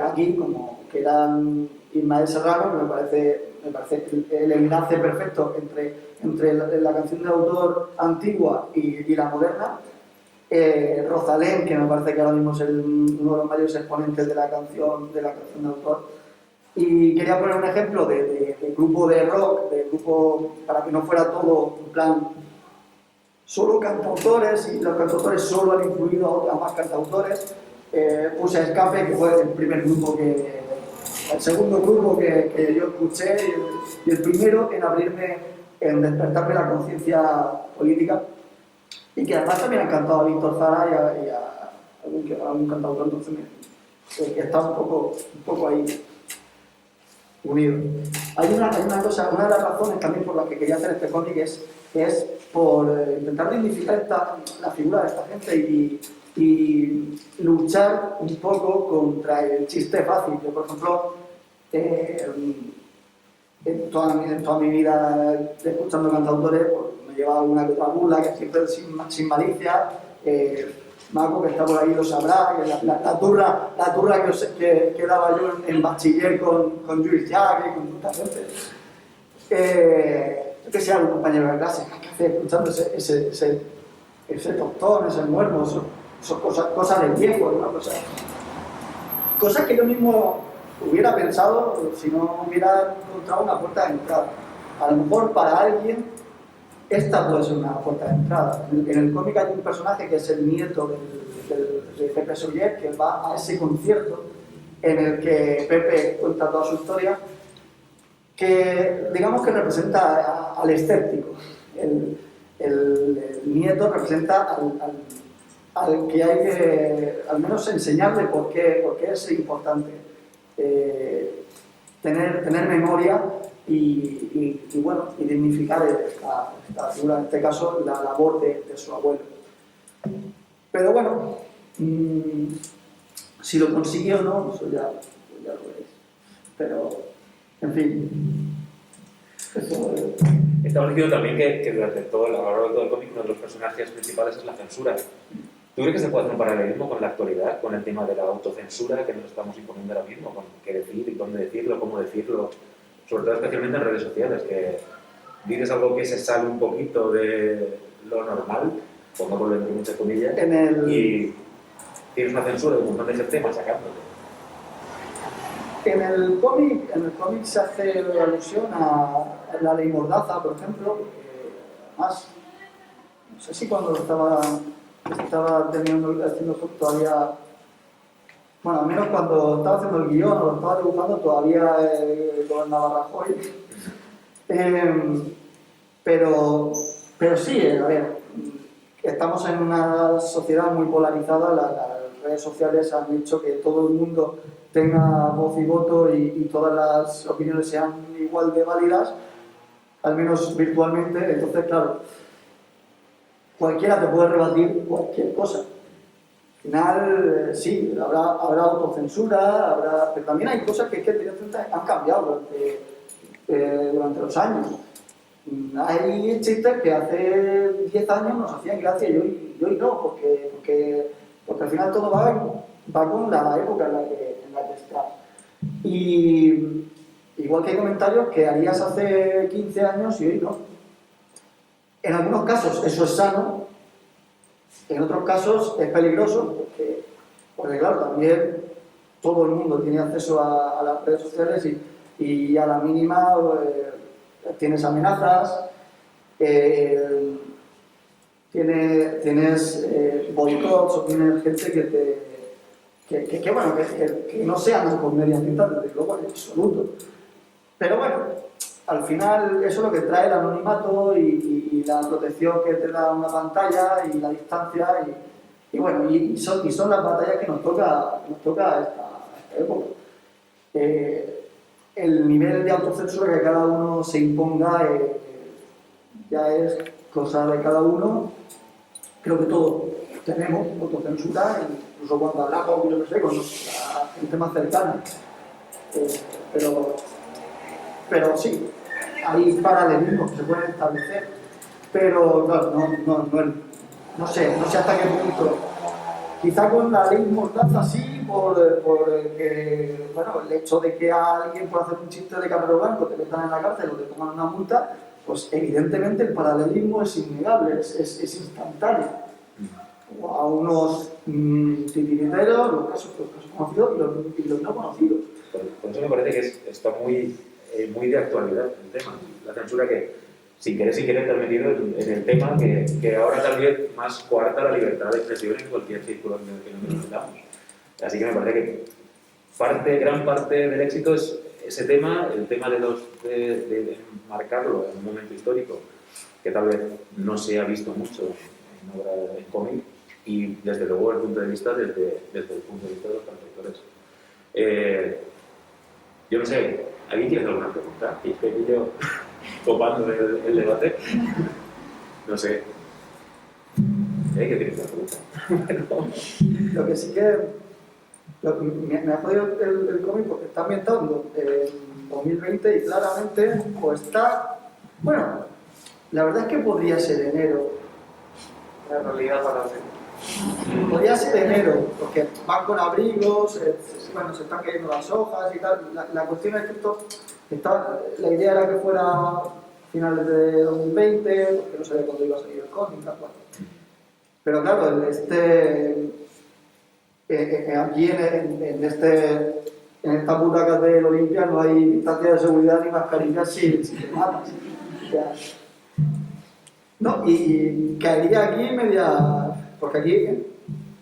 aquí, como que eran Ismael Serrano, que me parece el enlace perfecto entre la canción de autor antigua y la moderna. Rosalén, que me parece que ahora mismo es uno de los mayores exponentes de la canción de autor. Y quería poner un ejemplo de grupo de rock, de grupo para que no fuera todo en plan solo cantautores y los cantautores solo han influido a más cantautores. Puse a Escape, que fue el primer grupo el segundo grupo que yo escuché y el primero en despertarme la conciencia política y que además también ha encantado a Víctor Zara y a algún cantautor, entonces que está un poco ahí unido. Hay una cosa, una de las razones también por las que quería hacer este cómic es por intentar dignificar la figura de esta gente y luchar un poco contra el chiste fácil. Yo, por ejemplo, en toda mi vida escuchando cantautores, pues, me lleva una que otra burla, que siempre sin malicia. Marco, que está por ahí, lo sabrá, que la turra que daba yo en bachiller con Luis Jack y con tanta gente. Yo que sea un compañero de clase, ¿qué hace escuchando ese tostón, ese muermo, cosas del viejo, ¿no? Cosas que yo mismo hubiera pensado si no hubiera encontrado una puerta de entrada. A lo mejor para alguien esta puede ser una puerta de entrada. En el cómic hay un personaje que es el nieto de Pepe Soller, que va a ese concierto en el que Pepe cuenta toda su historia, que digamos que representa al escéptico. El nieto representa al que hay que al menos enseñarle por qué es importante tener memoria y dignificar esta figura, en este caso la labor de su abuelo. Pero bueno, si lo consiguió o no, eso ya lo veréis. Pero, en fin, eso Es estamos diciendo también que durante todo, a lo largo de todo el cómic, uno de los personajes principales es la censura. ¿Tú crees que se puede hacer un paralelismo con la actualidad, con el tema de la autocensura que nos estamos imponiendo ahora mismo, con qué decir y dónde decirlo, cómo decirlo, sobre todo especialmente en redes sociales, que dices algo que se sale un poquito de lo normal, por no ponerle muchas comillas, y tienes una censura de un montón de temas sacándote? En el cómic se hace alusión a la ley Mordaza, por ejemplo, más, no sé si cuando estaba haciendo todavía, bueno, al menos cuando estaba haciendo el guión o lo estaba dibujando todavía gobernaba Rajoy. Pero sí, a ver, estamos en una sociedad muy polarizada, las redes sociales han hecho que todo el mundo tenga voz y voto y todas las opiniones sean igual de válidas, al menos virtualmente. Entonces, claro, cualquiera te puede rebatir cualquier cosa. Al final, sí, habrá autocensura, pero también hay cosas que han cambiado durante los años. Hay chistes que hace 10 años nos hacían gracia y hoy no, porque al final todo va con la época en la que estás. Y igual que hay comentarios que harías hace 15 años y hoy no. En algunos casos eso es sano, en otros casos es peligroso, porque claro, también todo el mundo tiene acceso a las redes sociales y a la mínima tienes amenazas, tienes boicots o tienes gente que no se andan con medias tintas, desde luego, en absoluto. Pero bueno, al final eso es lo que trae el anonimato y la protección que te da una pantalla y la distancia y bueno, y son las batallas que nos toca esta época. El nivel de autocensura que cada uno se imponga ya es cosa de cada uno. Creo que todos tenemos autocensura, incluso cuando hablamos, yo no sé, con la gente más cercana. Pero sí, hay paralelismos que se pueden establecer, pero claro, no sé hasta qué punto. Quizá con la ley Mordaza sí, por el hecho de que a alguien por hacer un chiste de cabrero blanco te metan en la cárcel o te pongan una multa, pues evidentemente el paralelismo es innegable, es instantáneo. A unos titiriteros, los casos conocidos y los no conocidos. Por eso me parece que está muy de actualidad el tema. La censura que, sin querer, te has metido en el tema que ahora tal vez más coarta la libertad de expresión en cualquier círculo en el que nos metamos. Así que me parece que gran parte del éxito es ese tema, el tema de marcarlo en un momento histórico que tal vez no se ha visto mucho en obra en cómic y desde luego el punto de vista desde el punto de vista de los translectores. Yo no sé, ¿alguien quiere hacer alguna pregunta? Y estoy yo copando el debate. No sé. ¿Qué tienes una pregunta? Lo que sí que me ha jodido el cómic porque está ambientado en 2020 y claramente pues está... Bueno, la verdad es que podría ser enero. La realidad para hacer. Podría ser enero, porque van con abrigos, se están cayendo las hojas y tal. La cuestión es que la idea era que fuera a finales de 2020, porque no sabía cuándo iba a salir el cómic, tal cual. Pero claro, aquí en esta butaca del Olimpia no hay distancia de seguridad ni mascarillas si te matas. No, y caería aquí media... Porque aquí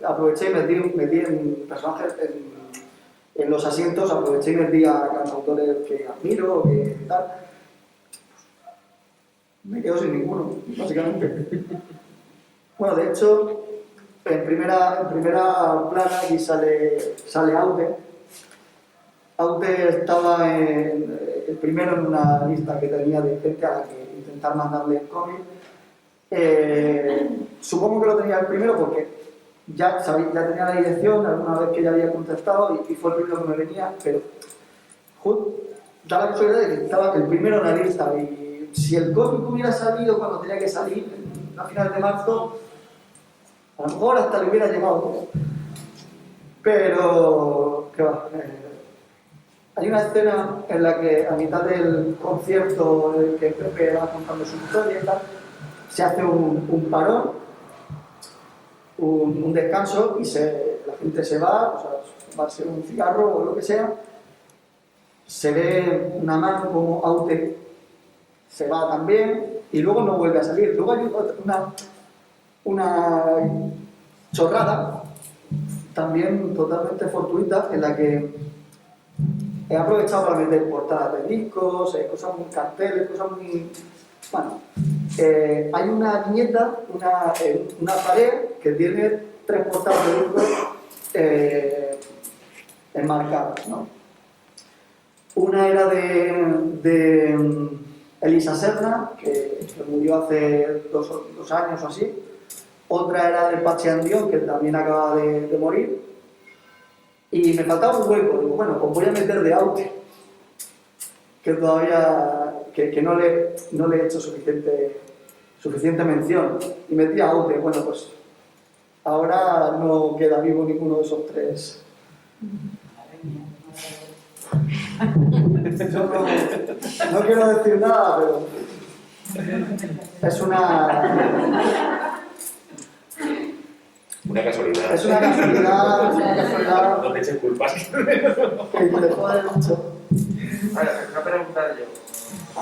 aproveché y metí en personajes, en los asientos, aproveché y metí a cantautores que admiro, que tal. Me quedo sin ninguno, básicamente. Bueno, de hecho, en primera plana aquí sale Aute. Aute estaba el primero en una lista que tenía de gente a la que intentar mandarle el cómic. Supongo que lo tenía el primero porque ya tenía la dirección alguna vez que ya había contestado y fue el primero que me venía, pero da la casualidad de que estaba el primero en la lista y si el cómic hubiera salido cuando tenía que salir, a finales de marzo, a lo mejor hasta le hubiera llegado. Pero, ¿qué va? Hay una escena en la que a mitad del concierto en el que Pepe va contando su historia y tal, se hace un parón, un descanso y la gente se va, o sea, va a ser un cigarro o lo que sea, se ve una mano como Aute, se va también y luego no vuelve a salir. Luego hay una chorrada también totalmente fortuita en la que he aprovechado para meter portadas de discos, cosas muy carteles, cosas muy... Bueno, hay una viñeta, una pared que tiene 3 portadas de discos enmarcadas, ¿no? Una era de Elisa Serna, que murió hace 2 años o así. Otra era de Patxi Andión, que también acaba de morir. Y me faltaba un hueco. Digo, bueno, pues voy a meter de Aute, que todavía que no le he hecho suficiente mención. Y metí a Aute. Bueno, pues ahora no queda vivo ninguno de esos 3. Yo no quiero decir nada, pero es una casualidad. Es una casualidad. No te eches culpas. Que te jode mucho. Ahora, me voy a preguntar yo.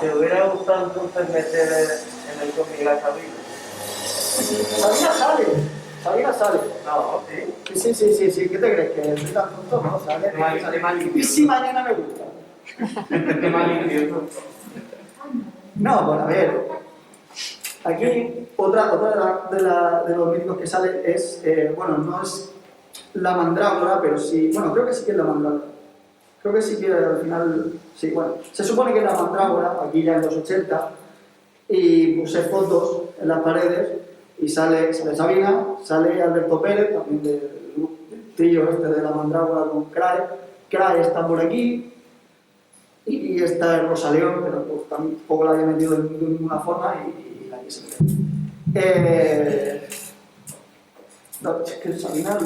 ¿Te hubiera gustado entonces meter en el cómic a Sabina? Sabina sale. No, sí. Sí. ¿Qué te crees? ¿Que soy tan tonto? No, sale. Sale más limpio. Y si mañana me gusta. Qué más limpio. No, bueno, a ver. Aquí, otra de los míticos que sale es, bueno, no es la mandrágora, pero sí, bueno, creo que sí que es la mandrágora. Creo que sí que al final, sí, bueno, se supone que es la mandrágora, aquí ya en los 80, y puse fotos en las paredes, y sale Sabina, sale Alberto Pérez, también del trío este de la mandrágora con Crae está por aquí, y está el Rosaleón, pero pues, tampoco la había metido de ninguna forma, y la quise meter. No, es que Sabina,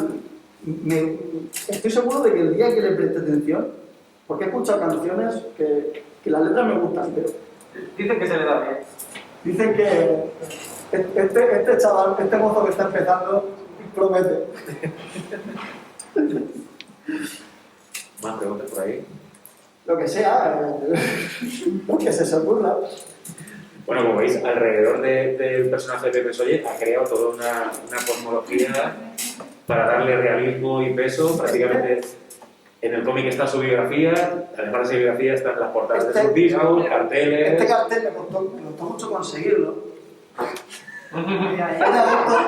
estoy seguro de que el día que le preste atención, porque he escuchado canciones que las letras me gustan, pero Dicen que se le da bien. dicen que este chaval, este mozo que está empezando, promete. Más preguntas por ahí. Lo que sea, lo que se ocurra. Bueno, como veis, alrededor del personaje de Pepe Soller ha creado toda una cosmología para darle realismo y peso. Prácticamente en el cómic está su biografía, además de su biografía están las portadas de sus discos, carteles... Este cartel me costó mucho conseguirlo.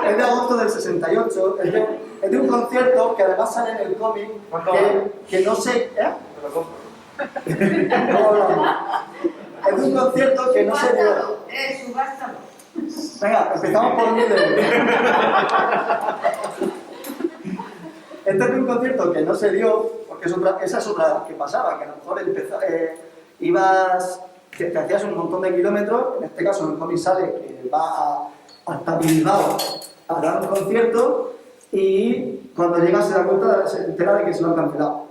Es de agosto del 68, es de un concierto que además sale en el cómic que no sé... Es un concierto que no se dio. Subástalo. Venga, empezamos por 1000 euros. Este es un concierto que no se dio, porque esa es otra que pasaba, que a lo mejor te hacías un montón de kilómetros, en este caso en el cómic sale que va hasta Bilbao a dar un concierto y cuando llega se da cuenta, se entera de que se lo han cancelado.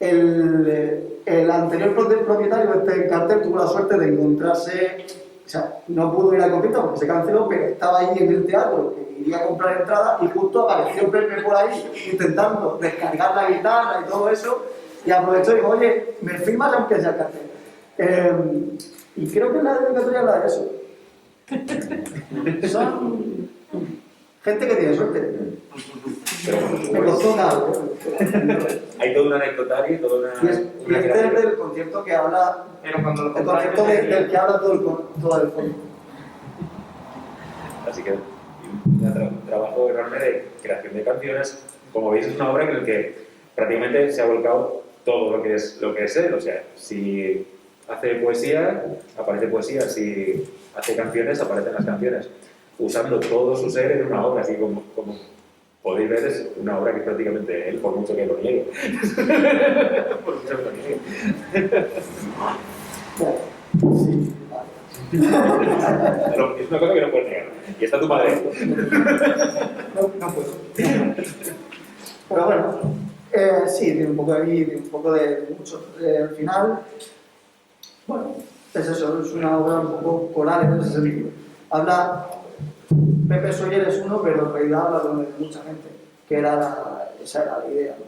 El anterior propietario de este cartel tuvo la suerte de encontrarse, o sea, no pudo ir al concierto porque se canceló, pero estaba ahí en el teatro, que iría a comprar entradas y justo apareció Pepe por ahí intentando descargar la guitarra y todo eso y aprovechó y dijo, oye, ¿me firmas aunque sea el cartel? Y creo que la dedicatoria habla de eso. Son gente que tiene suerte. Me costó nada. Hay todo un anecdotario y toda una... Y este es del concierto que habla... Pero cuando lo El concierto del que habla todo el fondo. Así que un trabajo enorme de creación de canciones. Como veis, es una obra en la que prácticamente se ha volcado todo lo que es él. O sea, si hace poesía, aparece poesía. Si hace canciones, aparecen las canciones. Usando todo su ser en una obra, así como podéis ver, es una obra que prácticamente él, por mucho que lo niegue. Por mucho que lo niegue. Sí, vale. Pero es una cosa que no puedes negar. Y está tu padre. No puedo. Pero bueno, sí, tiene un poco ahí, tiene un poco de mucho. Al final, bueno, es eso, es una obra un poco coral en ese sentido. Habla, Pepe Soller es uno, pero en realidad habla de mucha gente, que era esa era la idea, ¿no?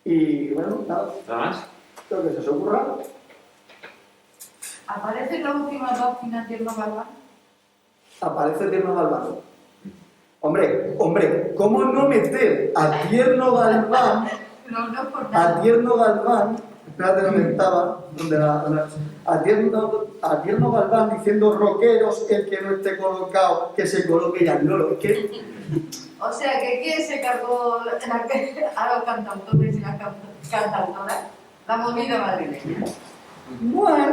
Y bueno, nada, ¿Nada más? creo que se os ocurra. ¿Aparece la última página Tierno Galván? Aparece Tierno Galván. Hombre, ¿cómo no meter a Tierno Galván? No por nada. A Tierno Galván, espérate, no estaba, a Tierno Galván diciendo rockeros, el que no esté colocado, que se coloque ya no lo que. O sea, que ¿quién se cargó a los cantautores y las cantautoras? La movida madrileña. Bueno,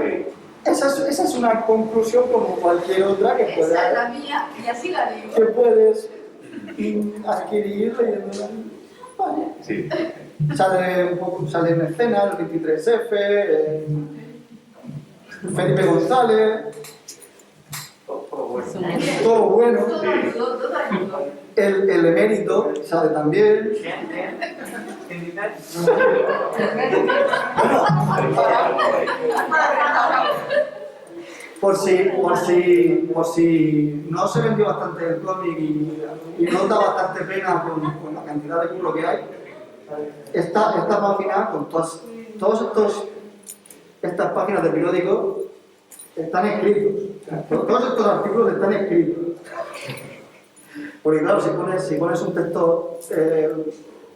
esa es una conclusión como cualquier otra que Esa es la puedes, mía y así la digo. adquirir leyendo. Vale. Sí. Sale en escena el 23F, Felipe González, todo bueno. Todo ayudó. El emérito sale también. ¿Quién dice? Por si no se vendió bastante el cómic y nos da bastante pena con la cantidad de curro que hay, esta página, con estas páginas de periódico, están escritos. Todos estos artículos están escritos. Porque claro, si pones un texto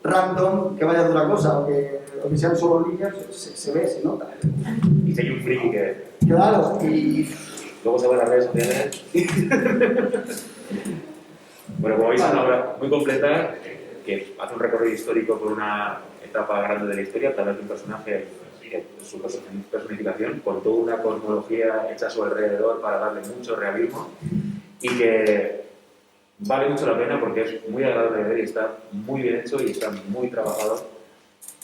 random que vaya de una cosa o que sean solo líneas, se ve, se nota. Y si hay un friki que Claro, y luego se va a las redes sociales. Bueno, como veis, es una obra muy completa que hace un recorrido histórico por una etapa grande de la historia a través de un personaje que su personificación, con toda una cosmología hecha a su alrededor para darle mucho realismo y que vale mucho la pena porque es muy agradable de ver y está muy bien hecho y está muy trabajado,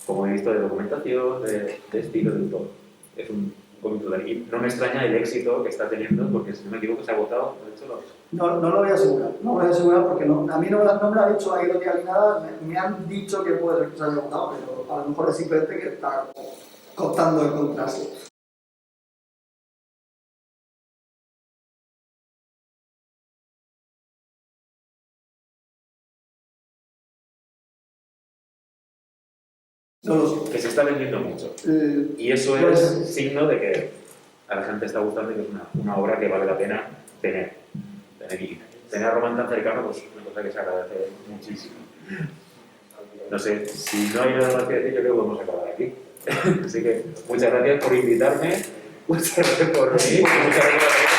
como he visto, de documentación, de estilo, de todo. Es un cómic total. Y no me extraña el éxito que está teniendo porque, si no me equivoco, se ha agotado. De hecho, no lo voy a asegurar. No lo voy a asegurar porque a mí no me lo ha dicho ahí ni nada. Me han dicho que puede ser que se haya agotado, pero a lo mejor es simplemente que está costando encontrarse. No lo sé. que se está vendiendo mucho. Y eso Pues- es signo de que a la gente está gustando y que es una obra que vale la pena tener. Y tener a Román tan cercano, pues es una cosa que se agradece muchísimo. No sé, si no hay nada más que decir, yo creo que podemos acabar aquí. Así que muchas gracias por invitarme, muchas gracias por venir, muchas gracias por